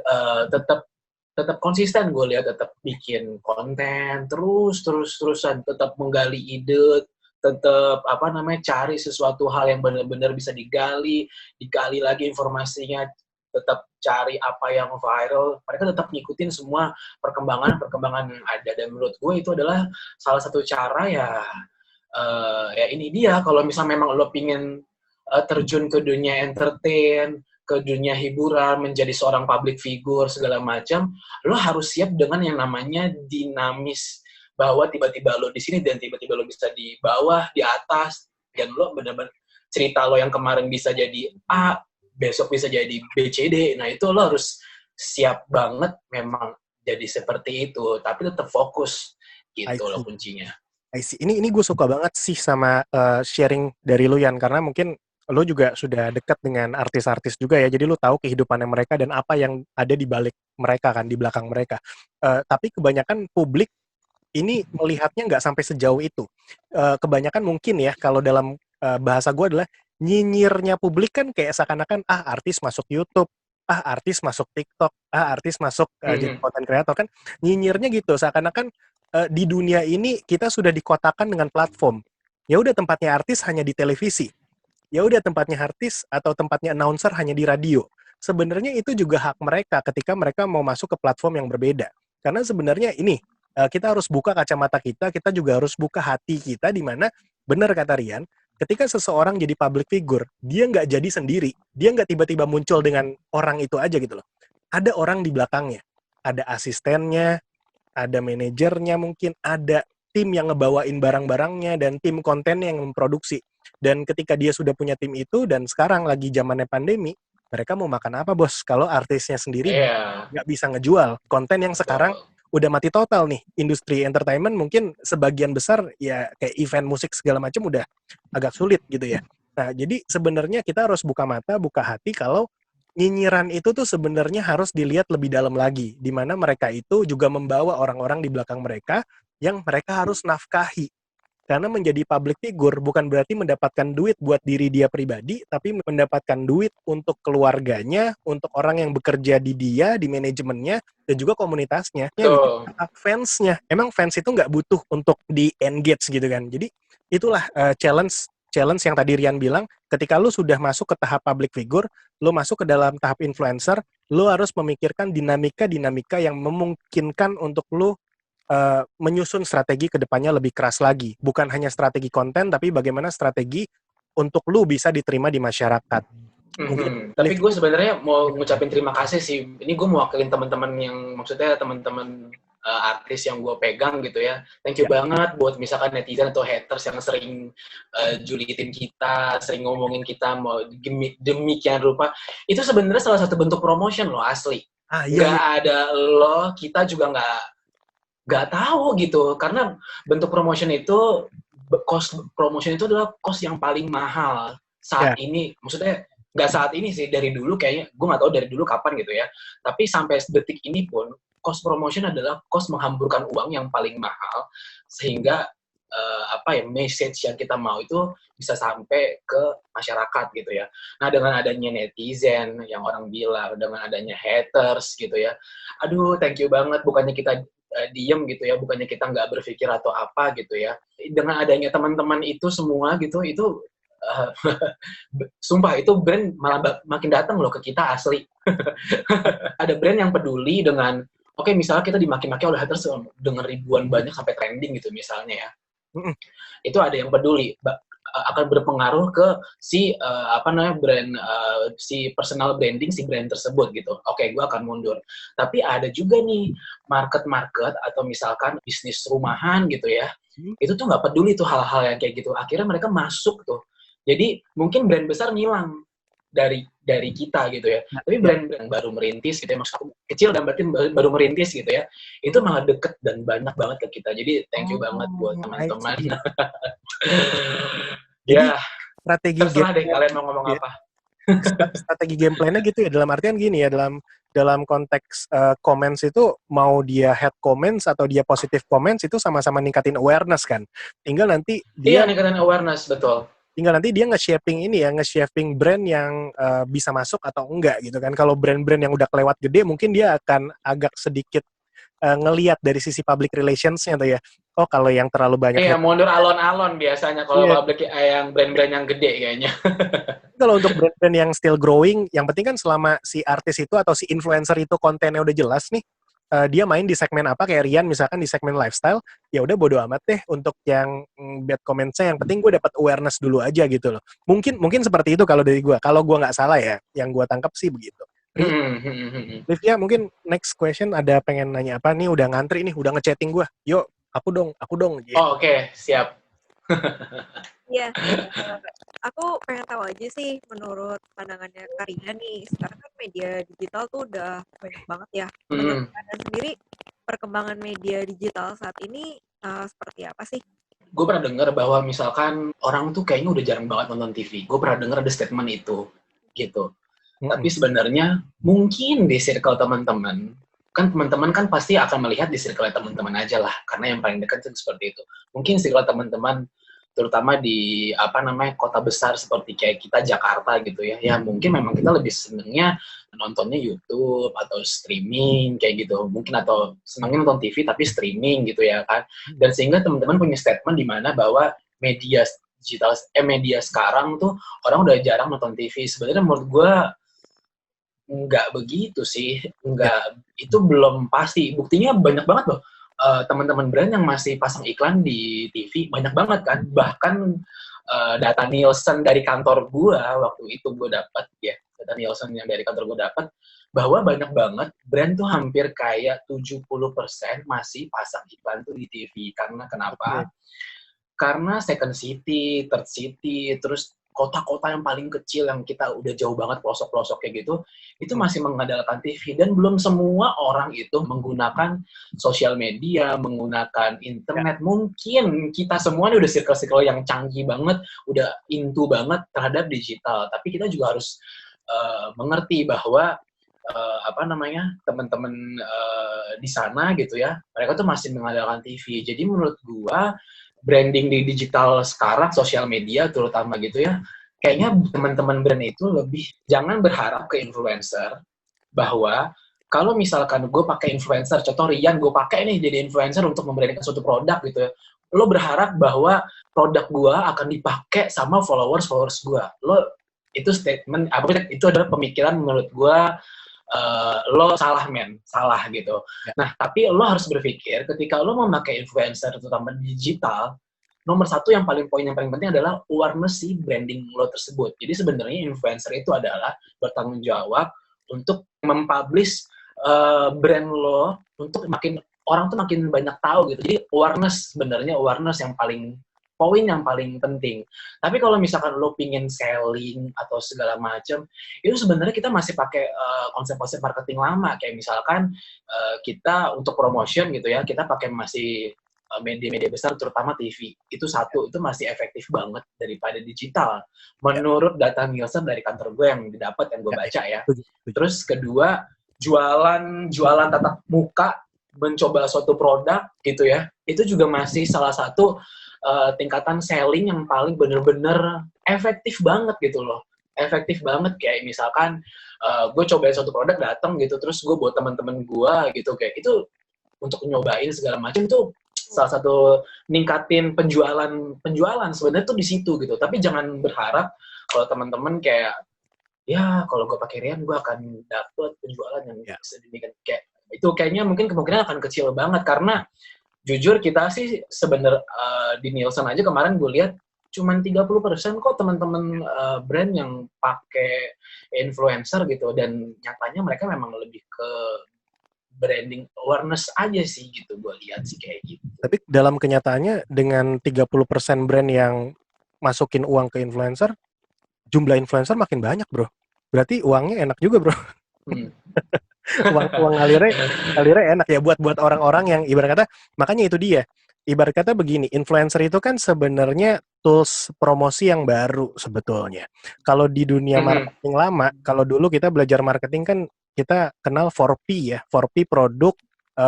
tetap konsisten, gue lihat tetap bikin konten terusan, tetap menggali ide, tetap cari sesuatu hal yang benar-benar bisa digali lagi informasinya, tetap cari apa yang viral. Mereka tetap ngikutin semua perkembangan yang ada, dan menurut gue itu adalah salah satu cara ya ini dia, kalau misal memang lo pingin terjun ke dunia entertain, ke dunia hiburan, menjadi seorang public figure segala macam, lo harus siap dengan yang namanya dinamis bahwa tiba-tiba lo di sini dan tiba-tiba lo bisa di bawah, di atas, dan lo benar-benar cerita lo yang kemarin bisa jadi A, besok bisa jadi B, C, D. Nah itu lo harus siap banget memang jadi seperti itu, tapi tetap fokus I gitu lo see. kuncinya. I see. Ini gue suka banget sih sama sharing dari lu Yan, karena mungkin lu juga sudah dekat dengan artis-artis juga ya, jadi lu tahu kehidupannya mereka dan apa yang ada di balik mereka kan, di belakang mereka. Tapi kebanyakan publik ini melihatnya nggak sampai sejauh itu. Kebanyakan mungkin ya, kalau dalam bahasa gue adalah nyinyirnya publik kan kayak seakan-akan, artis masuk YouTube, artis masuk TikTok, artis masuk jadi content creator kan, nyinyirnya gitu, seakan-akan di dunia ini kita sudah dikotakan dengan platform. Ya udah tempatnya artis hanya di televisi. Ya udah tempatnya artis atau tempatnya announcer hanya di radio. Sebenarnya itu juga hak mereka ketika mereka mau masuk ke platform yang berbeda. Karena sebenarnya ini kita harus buka kacamata kita juga harus buka hati kita, di mana benar kata Rian, ketika seseorang jadi public figure, dia nggak jadi sendiri, dia nggak tiba-tiba muncul dengan orang itu aja gitu loh. Ada orang di belakangnya, ada asistennya, ada manajernya mungkin, ada tim yang ngebawain barang-barangnya, dan tim kontennya yang memproduksi. Dan ketika dia sudah punya tim itu, dan sekarang lagi zamannya pandemi, mereka mau makan apa bos? Kalau artisnya sendiri nggak bisa ngejual konten yang sekarang udah mati total nih. Industri entertainment mungkin sebagian besar ya kayak event musik segala macam udah agak sulit gitu ya. Nah, jadi sebenarnya kita harus buka mata, buka hati kalau nyinyiran itu tuh sebenarnya harus dilihat lebih dalam lagi, di mana mereka itu juga membawa orang-orang di belakang mereka yang mereka harus nafkahi. Karena menjadi public figure bukan berarti mendapatkan duit buat diri dia pribadi, tapi mendapatkan duit untuk keluarganya, untuk orang yang bekerja di dia, di manajemennya, dan juga komunitasnya, fansnya. Emang fans itu nggak butuh untuk di-engage gitu kan. Jadi itulah challenge yang tadi Rian bilang, ketika lu sudah masuk ke tahap public figure, lu masuk ke dalam tahap influencer, lu harus memikirkan dinamika-dinamika yang memungkinkan untuk lu menyusun strategi ke depannya lebih keras lagi. Bukan hanya strategi konten, tapi bagaimana strategi untuk lu bisa diterima di masyarakat. Tapi gue sebenarnya mau ngucapin terima kasih sih. Ini gue mewakilin teman-teman yang, maksudnya teman-teman artis yang gue pegang gitu ya. Thank you banget buat misalkan netizen atau haters yang sering julitin kita, sering ngomongin kita mau demikian rupa. Itu sebenarnya salah satu bentuk promotion loh, asli. Gak ada lo, kita juga nggak tahu gitu, karena bentuk promotion itu, cost promotion itu adalah cost yang paling mahal saat ini. Maksudnya nggak saat ini sih, dari dulu kayaknya, gue nggak tahu dari dulu kapan gitu ya, tapi sampai detik ini pun cost promotion adalah cost menghamburkan uang yang paling mahal, sehingga message yang kita mau itu bisa sampai ke masyarakat gitu ya. Nah, dengan adanya netizen yang orang bilang, dengan adanya haters gitu ya, aduh thank you banget, bukannya kita diem gitu ya, bukannya kita nggak berpikir atau apa gitu ya. Dengan adanya teman-teman itu semua gitu, itu sumpah itu brand malah makin datang loh ke kita, asli. Ada brand yang peduli dengan, oke, misalnya kita dimaki-maki oleh haters dengan ribuan banyak sampai trending gitu misalnya ya. Itu ada yang peduli, akan berpengaruh ke si brand, si personal branding si brand tersebut gitu. Oke, gue akan mundur. Tapi ada juga nih market atau misalkan bisnis rumahan gitu ya, itu tuh nggak peduli tuh hal-hal yang kayak gitu. Akhirnya mereka masuk tuh. Jadi mungkin brand besar ngilang dari kita gitu ya. Tapi brand baru merintis gitu ya, maksud aku kecil dan berarti baru merintis gitu ya, itu malah deket dan banyak banget ke kita. Jadi thank you banget buat teman-teman. Ya, strategi terserah deh kalian mau ngomong apa. Strategi game plan-nya gitu ya, dalam artian gini ya, dalam konteks comments itu, mau dia hate comments atau dia positive comments, itu sama-sama ningkatin awareness kan. Tinggal nanti dia ningkatin awareness, betul. Tinggal nanti dia nge-shaping brand yang bisa masuk atau enggak gitu kan. Kalau brand-brand yang udah kelewat gede, mungkin dia akan agak sedikit ngelihat dari sisi public relations-nya tuh ya. Oh, kalau yang terlalu banyak. Iya, mundur alon-alon biasanya kalau public yang brand-brand yang gede kayaknya. Kalau untuk brand-brand yang still growing, yang penting kan selama si artis itu atau si influencer itu kontennya udah jelas nih, dia main di segmen apa, kayak Rian misalkan di segmen lifestyle, ya udah bodo amat deh untuk yang bad comments-nya, yang penting gue dapat awareness dulu aja gitu loh. Mungkin seperti itu kalau dari gue. Kalau gue nggak salah ya, yang gue tangkap sih begitu. Livia, mungkin next question ada pengen nanya apa nih, udah ngantri nih, udah ngechatting gue. Yuk, aku dong gitu. Oh, oke, siap. Iya, eh, aku pengen tahu aja sih menurut pandangannya Karina nih, sekarang kan media digital tuh udah banyak banget ya. Menurut Hmm. Anda sendiri, perkembangan media digital saat ini seperti apa sih? Gue pernah dengar bahwa misalkan orang tuh kayaknya udah jarang banget nonton TV. Gue pernah dengar ada statement itu, gitu. Tapi sebenarnya mungkin di circle teman-teman, kan teman-teman kan pasti akan melihat di circle teman-teman aja lah, karena yang paling dekat itu seperti itu. Mungkin circle teman-teman, terutama di apa namanya kota besar seperti kayak kita Jakarta gitu ya, ya mungkin memang kita lebih senengnya nontonnya YouTube atau streaming kayak gitu, mungkin atau senangnya nonton TV tapi streaming gitu ya kan. Dan sehingga teman-teman punya statement di mana bahwa media digital, media sekarang tuh orang udah jarang nonton TV. Sebenarnya menurut gue nggak begitu sih, nggak, itu belum pasti. Buktinya banyak banget loh teman-teman brand yang masih pasang iklan di TV, banyak banget kan. Bahkan data Nielsen dari kantor gua waktu itu gue dapat ya, data Nielsen yang dari kantor gue dapat bahwa banyak banget brand tuh hampir kayak 70% masih pasang iklan tuh di TV. Karena kenapa? Karena second city, third city, terus kota-kota yang paling kecil yang kita udah jauh banget pelosok-pelosok kayak gitu, itu masih mengandalkan TV. Dan belum semua orang itu menggunakan sosial media, menggunakan internet. Mungkin kita semua udah circle-circle yang canggih banget, udah into banget terhadap digital. Tapi kita juga harus mengerti bahwa apa namanya, teman-teman di sana gitu ya, mereka tuh masih mengandalkan TV. Jadi menurut gua branding di digital sekarang, sosial media terutama gitu ya, kayaknya teman-teman brand itu lebih jangan berharap ke influencer bahwa kalau misalkan gue pakai influencer, contoh Rian, gue pakai nih jadi influencer untuk membrandingkan suatu produk gitu ya, lo berharap bahwa produk gue akan dipakai sama followers gue. Lo itu statement, apa itu adalah pemikiran menurut gue lo salah salah gitu. Nah, tapi lo harus berpikir ketika lo memakai influencer terutama digital, nomor satu yang paling penting adalah awareness si branding lo tersebut. Jadi sebenarnya influencer itu adalah bertanggung jawab untuk mempublish brand lo untuk makin orang tuh makin banyak tahu gitu. Jadi awareness, sebenarnya awareness yang paling poin yang paling penting. Tapi kalau misalkan lo pingin selling atau segala macam, itu sebenarnya kita masih pakai konsep-konsep marketing lama. Kayak misalkan kita untuk promotion gitu ya, kita pakai masih media-media besar, terutama TV. Itu satu, itu masih efektif banget daripada digital. Menurut data Nielsen dari kantor gue yang didapat, yang gue baca ya. Terus kedua, jualan tatap muka, mencoba suatu produk gitu ya, itu juga masih salah satu tingkatan selling yang paling bener-bener efektif banget gitu loh. Efektif banget, kayak misalkan gue cobain suatu produk, datang gitu, terus gue buat teman-teman gue gitu, kayak itu untuk nyobain segala macam, itu salah satu ningkatin penjualan sebenarnya tuh di situ gitu. Tapi jangan berharap kalau teman-teman kayak ya kalau gue pakai Rian gue akan dapet penjualan yang sedemikian, kayak itu kayaknya mungkin kemungkinan akan kecil banget. Karena jujur kita sih sebenarnya di Nielsen aja kemarin gue lihat cuman 30% kok teman-teman brand yang pakai influencer gitu, dan nyatanya mereka memang lebih ke branding awareness aja sih gitu, gue lihat sih kayak gitu. Tapi dalam kenyataannya dengan 30% brand yang masukin uang ke influencer, jumlah influencer makin banyak, bro. Berarti uangnya enak juga, bro. uang ngalirnya enak ya buat orang-orang yang ibarat kata, makanya itu dia. Ibarat kata begini, influencer itu kan sebenarnya tools promosi yang baru sebetulnya. Kalau di dunia marketing lama, kalau dulu kita belajar marketing kan kita kenal 4P ya, 4P produk,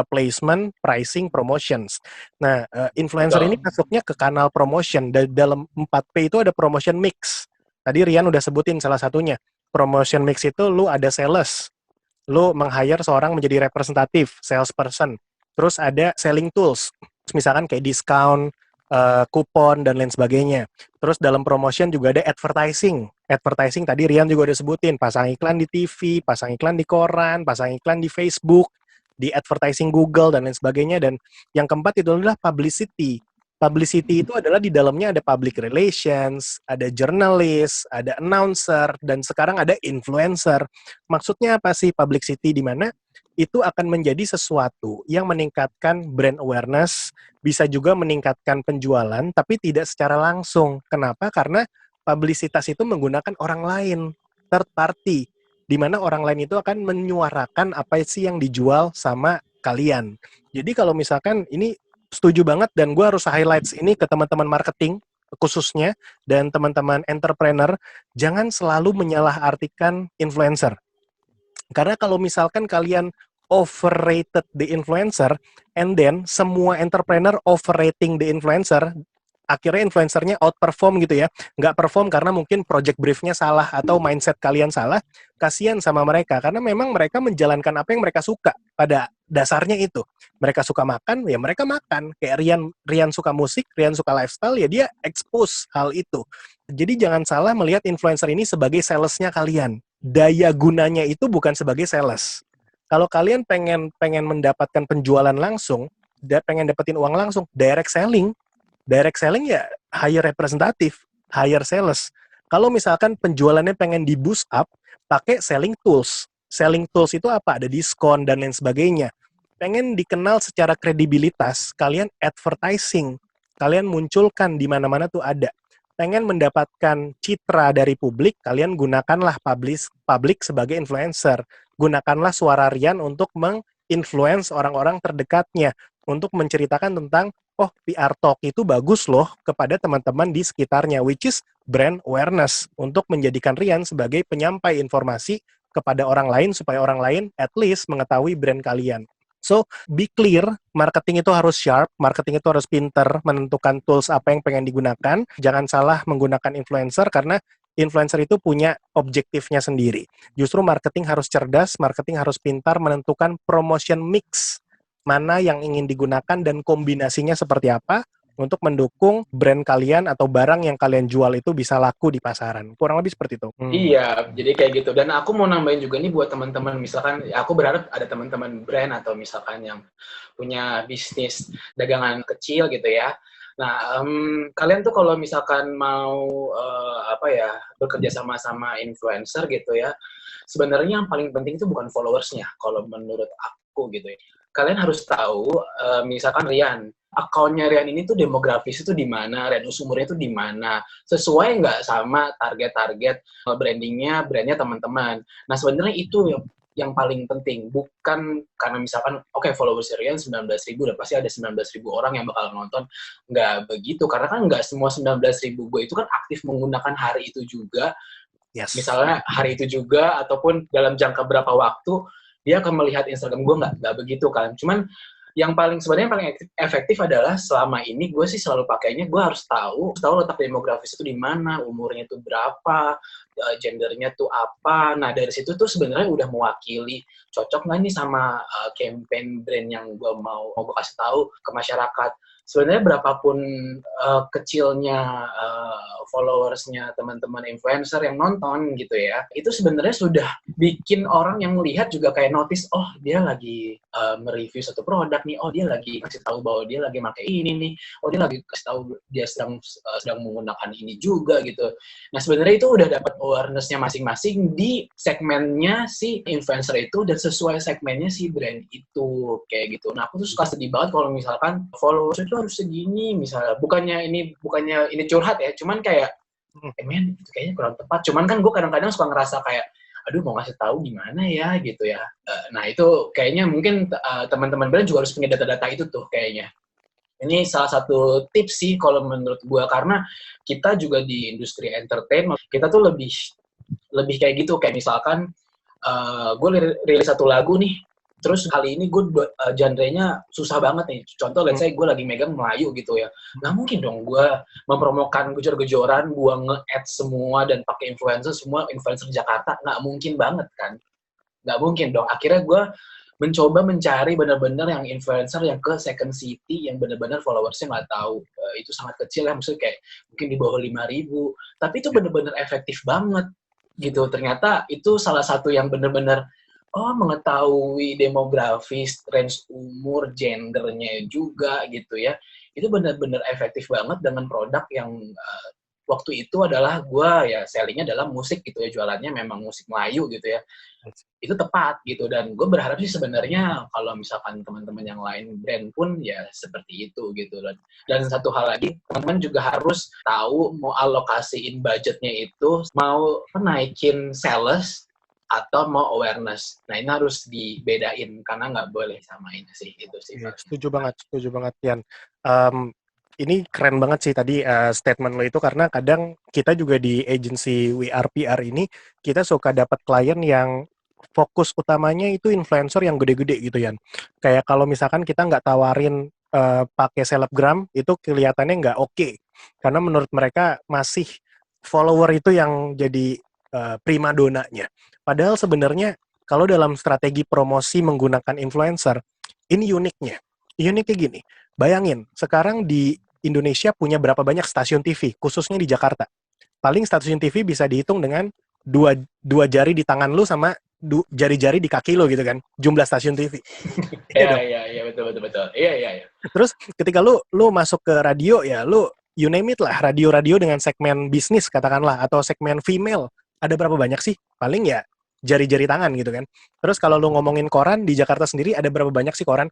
placement, pricing, promotions. Nah, influencer ini masuknya ke kanal promotion. Dalam 4P itu ada promotion mix. Tadi Rian udah sebutin salah satunya. Promotion mix itu lu ada sales, lu meng-hire seorang menjadi representatif, salesperson. Terus ada selling tools, misalkan kayak discount, kupon, dan lain sebagainya. Terus dalam promotion juga ada advertising. Advertising tadi Rian juga udah sebutin, pasang iklan di TV, pasang iklan di koran, pasang iklan di Facebook, di advertising Google, dan lain sebagainya. Dan yang keempat itu adalah publicity. Publicity itu adalah di dalamnya ada public relations, ada journalist, ada announcer, dan sekarang ada influencer. Maksudnya apa sih publicity? Di mana itu akan menjadi sesuatu yang meningkatkan brand awareness, bisa juga meningkatkan penjualan, tapi tidak secara langsung. Kenapa? Karena publisitas itu menggunakan orang lain, third party, di mana orang lain itu akan menyuarakan apa sih yang dijual sama kalian. Jadi kalau misalkan ini setuju banget, dan gue harus highlights ini ke teman-teman marketing khususnya, dan teman-teman entrepreneur, jangan selalu menyalahartikan influencer. Karena kalau misalkan kalian overrated the influencer, and then semua entrepreneur overrating the influencer, akhirnya influencernya outperform gitu ya. Nggak perform karena mungkin project briefnya salah atau mindset kalian salah, kasihan sama mereka. Karena memang mereka menjalankan apa yang mereka suka. Pada dasarnya itu. Mereka suka makan, ya mereka makan. Kayak Rian suka musik, Rian suka lifestyle, ya dia expose hal itu. Jadi jangan salah melihat influencer ini sebagai salesnya kalian. Daya gunanya itu bukan sebagai sales. Kalau kalian pengen mendapatkan penjualan langsung, pengen dapetin uang langsung, direct selling. Direct selling ya hire representatif, hire sales. Kalau misalkan penjualannya pengen di boost up, pakai selling tools. Selling tools itu apa? Ada diskon dan lain sebagainya. Pengen dikenal secara kredibilitas, kalian advertising. Kalian munculkan di mana-mana tuh ada. Pengen mendapatkan citra dari publik, kalian gunakanlah publik sebagai influencer. Gunakanlah suara Rian untuk menginfluence orang-orang terdekatnya, untuk menceritakan tentang, oh PR Talk itu bagus loh kepada teman-teman di sekitarnya, which is brand awareness, untuk menjadikan Rian sebagai penyampai informasi kepada orang lain, supaya orang lain at least mengetahui brand kalian. So, be clear, marketing itu harus sharp, marketing itu harus pinter, menentukan tools apa yang pengen digunakan. Jangan salah menggunakan influencer, karena influencer itu punya objektifnya sendiri. Justru marketing harus cerdas, marketing harus pintar menentukan promotion mix, mana yang ingin digunakan dan kombinasinya seperti apa, untuk mendukung brand kalian atau barang yang kalian jual itu bisa laku di pasaran. Kurang lebih seperti itu. Iya, jadi kayak gitu. Dan aku mau nambahin juga nih buat teman-teman, misalkan aku berharap ada teman-teman brand atau misalkan yang punya bisnis dagangan kecil gitu ya. Nah, kalian tuh kalau misalkan mau bekerja sama influencer gitu ya, sebenarnya yang paling penting itu bukan followersnya kalau menurut aku gitu ya. Kalian harus tahu, misalkan Rian, akunnya Rian ini tuh demografis itu di mana, radius umurnya itu di mana, sesuai nggak sama target-target brandnya teman-teman. Nah, sebenarnya itu yang paling penting, bukan karena misalkan, oke, followers Rian 19.000, dan pasti ada 19.000 orang yang bakal nonton. Nggak begitu, karena kan nggak semua 19.000 gue itu kan aktif menggunakan hari itu juga. Yes. Misalnya hari itu juga, ataupun dalam jangka berapa waktu, dia akan melihat Instagram gue, nggak begitu kan. Cuman yang sebenarnya paling efektif adalah selama ini gue sih selalu pakainya, gue harus tahu letak demografis itu di mana, umurnya itu berapa, gendernya tuh apa. Nah, dari situ tuh sebenarnya udah mewakili cocok nggak nih sama campaign brand yang gue mau gue kasih tahu ke masyarakat. Sebenarnya berapapun kecilnya followersnya teman-teman influencer yang nonton gitu ya, itu sebenarnya sudah bikin orang yang melihat juga kayak notice, oh dia lagi mereview satu produk nih, oh dia lagi kasih tahu bahwa dia lagi pakai ini nih, oh dia lagi kasih tahu dia sedang menggunakan ini juga gitu. Nah, sebenarnya itu udah dapat awareness-nya masing-masing di segmennya si influencer itu, dan sesuai segmennya si brand itu kayak gitu. Nah, aku tuh suka sedih banget kalau misalkan followers itu harus segini, misalnya bukannya ini curhat ya, cuman kayak men itu kayaknya kurang tepat. Cuman kan gue kadang-kadang suka ngerasa kayak, aduh mau ngasih tahu gimana ya gitu ya. Nah, itu kayaknya mungkin teman-teman brand juga harus punya data-data itu tuh kayaknya. Ini salah satu tips sih kalau menurut gue, karena kita juga di industri entertainment, kita tuh lebih kayak gitu. Kayak misalkan gue rilis satu lagu nih, terus kali ini gue genre-nya susah banget nih. Contoh, let's say gue lagi megang Melayu gitu ya. Nggak mungkin dong gue mempromokan gejor-gejoran, gue nge-add semua dan pakai semua influencer Jakarta. Nggak mungkin banget kan. Nggak mungkin dong. Akhirnya gue mencoba mencari benar-benar yang influencer yang ke second city, yang benar-benar followersnya nggak tahu. Itu sangat kecil ya, maksudnya kayak mungkin di bawah 5.000. Tapi itu benar-benar efektif banget gitu. Ternyata itu salah satu yang benar-benar mengetahui demografis, range umur, gendernya juga gitu ya. Itu benar-benar efektif banget dengan produk yang waktu itu adalah gue ya sellingnya adalah musik gitu ya, jualannya memang musik Melayu gitu ya, itu tepat gitu. Dan gue berharap sih sebenarnya kalau misalkan teman-teman yang lain brand pun ya seperti itu gitu. Dan satu hal lagi, teman-teman juga harus tahu mau alokasiin budgetnya itu mau naikin sales atau mau awareness. Nah ini harus dibedain karena nggak boleh samain sih, itu sih. Iya, setuju banget Tian. Ini keren banget sih tadi statement lo itu, karena kadang kita juga di agency WRPR ini kita suka dapat klien yang fokus utamanya itu influencer yang gede-gede gitu ya. Kayak kalau misalkan kita nggak tawarin pakai selebgram itu kelihatannya nggak oke, karena menurut mereka masih follower itu yang jadi primadonanya. Padahal sebenarnya kalau dalam strategi promosi menggunakan influencer, ini uniknya. Uniknya gini, bayangin, sekarang di Indonesia punya berapa banyak stasiun TV, khususnya di Jakarta. Paling stasiun TV bisa dihitung dengan dua jari di tangan lu sama jari-jari di kaki lu gitu kan, jumlah stasiun TV. Iya, betul. Iya. Terus ketika lu masuk ke radio ya, you name it lah, radio-radio dengan segmen bisnis katakanlah, atau segmen female, ada berapa banyak sih? Paling ya jari-jari tangan gitu kan. Terus kalau lu ngomongin koran, di Jakarta sendiri ada berapa banyak sih koran?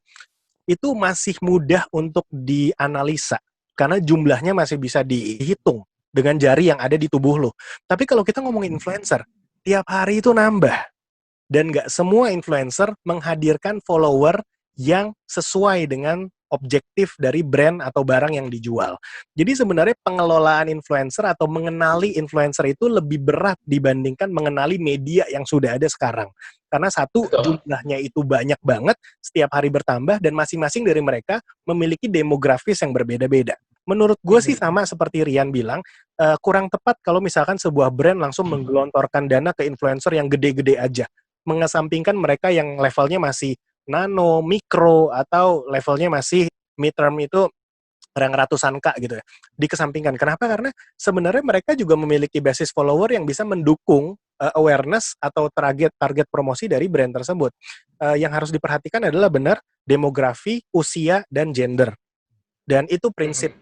Itu masih mudah untuk dianalisa, karena jumlahnya masih bisa dihitung dengan jari yang ada di tubuh lo. Tapi kalau kita ngomongin influencer, tiap hari itu nambah. Dan nggak semua influencer menghadirkan follower yang sesuai dengan objektif dari brand atau barang yang dijual. Jadi sebenarnya pengelolaan influencer atau mengenali influencer itu lebih berat dibandingkan mengenali media yang sudah ada sekarang. Karena satu, jumlahnya itu banyak banget, setiap hari bertambah, dan masing-masing dari mereka memiliki demografis yang berbeda-beda. Menurut gue sih sama seperti Rian bilang, kurang tepat kalau misalkan sebuah brand langsung menggelontorkan dana ke influencer yang gede-gede aja. Mengesampingkan mereka yang levelnya masih nano, mikro, atau levelnya masih mid-term itu yang ratusan K gitu ya. Dikesampingkan. Kenapa? Karena sebenarnya mereka juga memiliki basis follower yang bisa mendukung awareness atau target promosi dari brand tersebut. Yang harus diperhatikan adalah benar demografi, usia, dan gender. Dan itu prinsip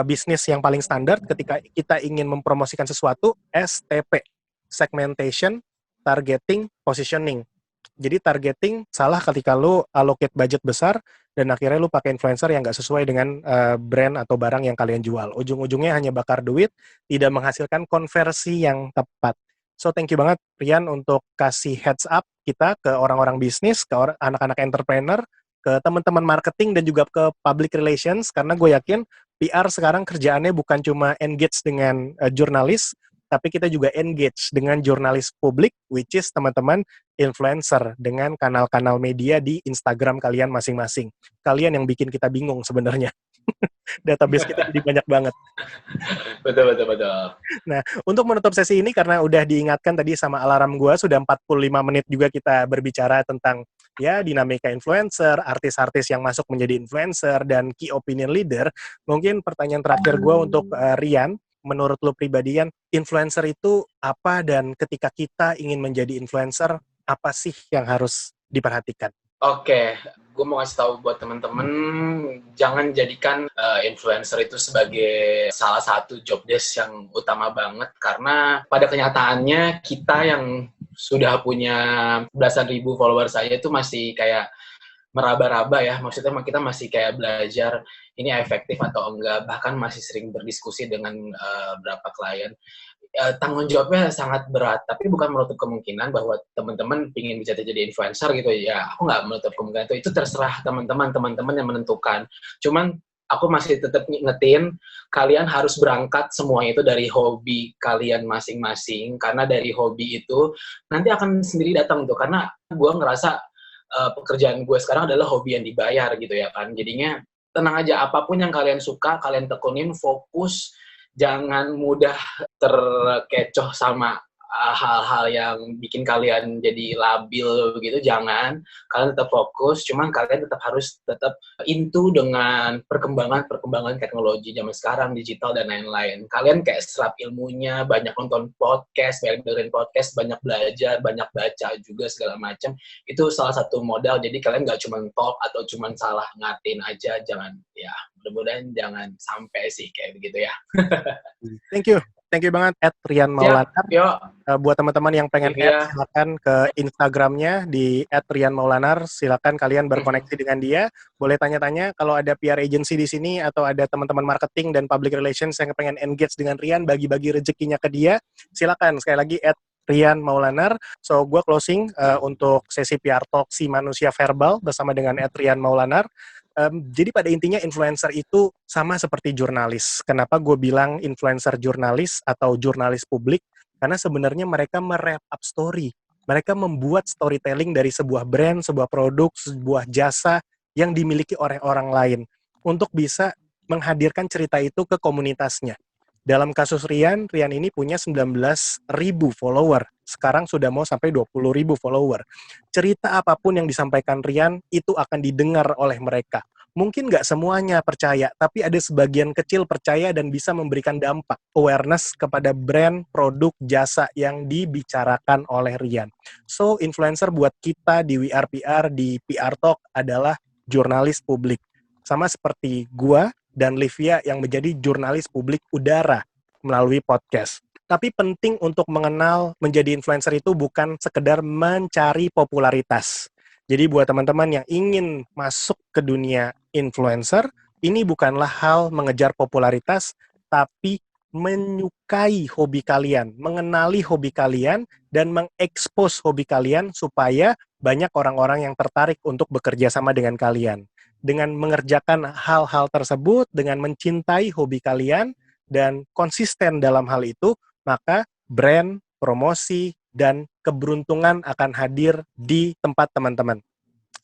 bisnis yang paling standar ketika kita ingin mempromosikan sesuatu, STP, segmentation, targeting, positioning. Jadi targeting salah ketika lu allocate budget besar dan akhirnya lu pakai influencer yang nggak sesuai dengan brand atau barang yang kalian jual. Ujung-ujungnya hanya bakar duit, tidak menghasilkan konversi yang tepat. So thank you banget Rian untuk kasih heads up kita ke orang-orang bisnis, ke anak-anak entrepreneur, ke teman-teman marketing, dan juga ke public relations, karena gue yakin PR sekarang kerjaannya bukan cuma engage dengan jurnalis, tapi kita juga engage dengan jurnalis publik, which is teman-teman influencer dengan kanal-kanal media di Instagram kalian masing-masing. Kalian yang bikin kita bingung sebenarnya. Database kita jadi banyak banget. Betul. Nah, untuk menutup sesi ini, karena udah diingatkan tadi sama alarm gue, sudah 45 menit juga kita berbicara tentang ya dinamika influencer, artis-artis yang masuk menjadi influencer, dan key opinion leader. Mungkin pertanyaan terakhir gue untuk Rian, menurut lo pribadian, influencer itu apa, dan ketika kita ingin menjadi influencer, apa sih yang harus diperhatikan? Oke, gue mau kasih tahu buat teman-teman, jangan jadikan influencer itu sebagai salah satu job desk yang utama banget, karena pada kenyataannya kita yang sudah punya belasan ribu follower saya itu masih kayak meraba-raba ya, maksudnya kita masih kayak belajar ini efektif atau enggak, bahkan masih sering berdiskusi dengan beberapa klien. Tanggung jawabnya sangat berat, tapi bukan menutup kemungkinan bahwa teman-teman ingin bisa jadi influencer gitu ya. Aku nggak menutup kemungkinan itu terserah teman-teman yang menentukan. Cuman aku masih tetap ngingetin kalian harus berangkat semuanya itu dari hobi kalian masing-masing, karena dari hobi itu nanti akan sendiri datang tuh. Karena gue ngerasa pekerjaan gue sekarang adalah hobi yang dibayar gitu ya kan. Jadinya tenang aja, apapun yang kalian suka kalian tekunin, fokus. Jangan mudah terkecoh sama hal-hal yang bikin kalian jadi labil begitu, jangan. Kalian tetap fokus, cuman kalian tetap into dengan perkembangan teknologi zaman sekarang, digital dan lain-lain. Kalian kayak serap ilmunya, banyak nonton podcast, banyak dengerin podcast, banyak belajar, banyak baca juga segala macam. Itu salah satu modal, jadi kalian nggak cuma talk atau cuma salah ngatin aja, jangan, ya mudah-mudahan jangan sampai sih kayak begitu ya. Thank you banget Rian Maulana. Buat teman-teman yang pengen add, silakan ke Instagramnya di @rianmaulanar. Silakan kalian berkoneksi dengan dia. Boleh tanya-tanya kalau ada PR agency di sini atau ada teman-teman marketing dan public relations yang pengen engage dengan Rian, bagi-bagi rezekinya ke dia. Silakan sekali lagi Rian Maulanar. So, gue closing untuk sesi PR Talk si manusia verbal bersama dengan Rian Maulanar. Jadi pada intinya influencer itu sama seperti jurnalis. Kenapa gue bilang influencer jurnalis atau jurnalis publik? Karena sebenarnya mereka me-wrap up story. Mereka membuat storytelling dari sebuah brand, sebuah produk, sebuah jasa yang dimiliki oleh orang lain untuk bisa menghadirkan cerita itu ke komunitasnya. Dalam kasus Rian ini punya 19.000 follower. Sekarang sudah mau sampai 20.000 follower. Cerita apapun yang disampaikan Rian, itu akan didengar oleh mereka. Mungkin nggak semuanya percaya, tapi ada sebagian kecil percaya dan bisa memberikan dampak, awareness kepada brand, produk, jasa yang dibicarakan oleh Rian. So, influencer buat kita di WRPR, di PR Talk adalah jurnalis publik. Sama seperti gua dan Livia yang menjadi jurnalis publik udara melalui podcast. Tapi penting untuk mengenal menjadi influencer itu bukan sekedar mencari popularitas. Jadi buat teman-teman yang ingin masuk ke dunia influencer, ini bukanlah hal mengejar popularitas, tapi menyukai hobi kalian, mengenali hobi kalian, dan mengekspos hobi kalian supaya banyak orang-orang yang tertarik untuk bekerja sama dengan kalian. Dengan mengerjakan hal-hal tersebut, dengan mencintai hobi kalian, dan konsisten dalam hal itu, maka brand, promosi, dan keberuntungan akan hadir di tempat teman-teman.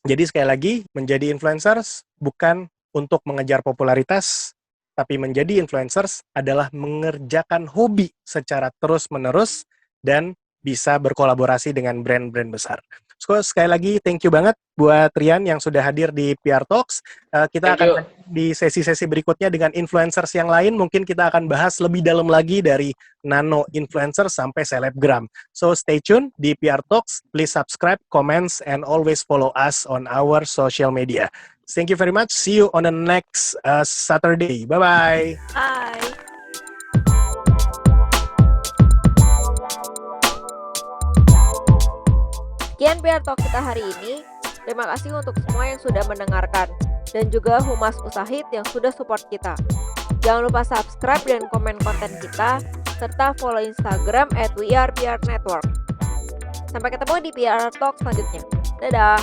Jadi sekali lagi, menjadi influencers bukan untuk mengejar popularitas, tapi menjadi influencers adalah mengerjakan hobi secara terus-menerus dan bisa berkolaborasi dengan brand-brand besar. So, sekali lagi, thank you banget buat Rian yang sudah hadir di PR Talks. Kita akan di sesi-sesi berikutnya dengan influencers yang lain. Mungkin kita akan bahas lebih dalam lagi dari nano influencer sampai selebgram. So, stay tune di PR Talks. Please subscribe, comments, and always follow us on our social media. Thank you very much. See you on the next Saturday. Bye-bye. Bye. Sekian PR Talk kita hari ini. Terima kasih untuk semua yang sudah mendengarkan dan juga Humas Usahid yang sudah support kita. Jangan lupa subscribe dan komen konten kita serta follow Instagram @WeArePRNetwork. Sampai ketemu di PR Talk selanjutnya. Dadah.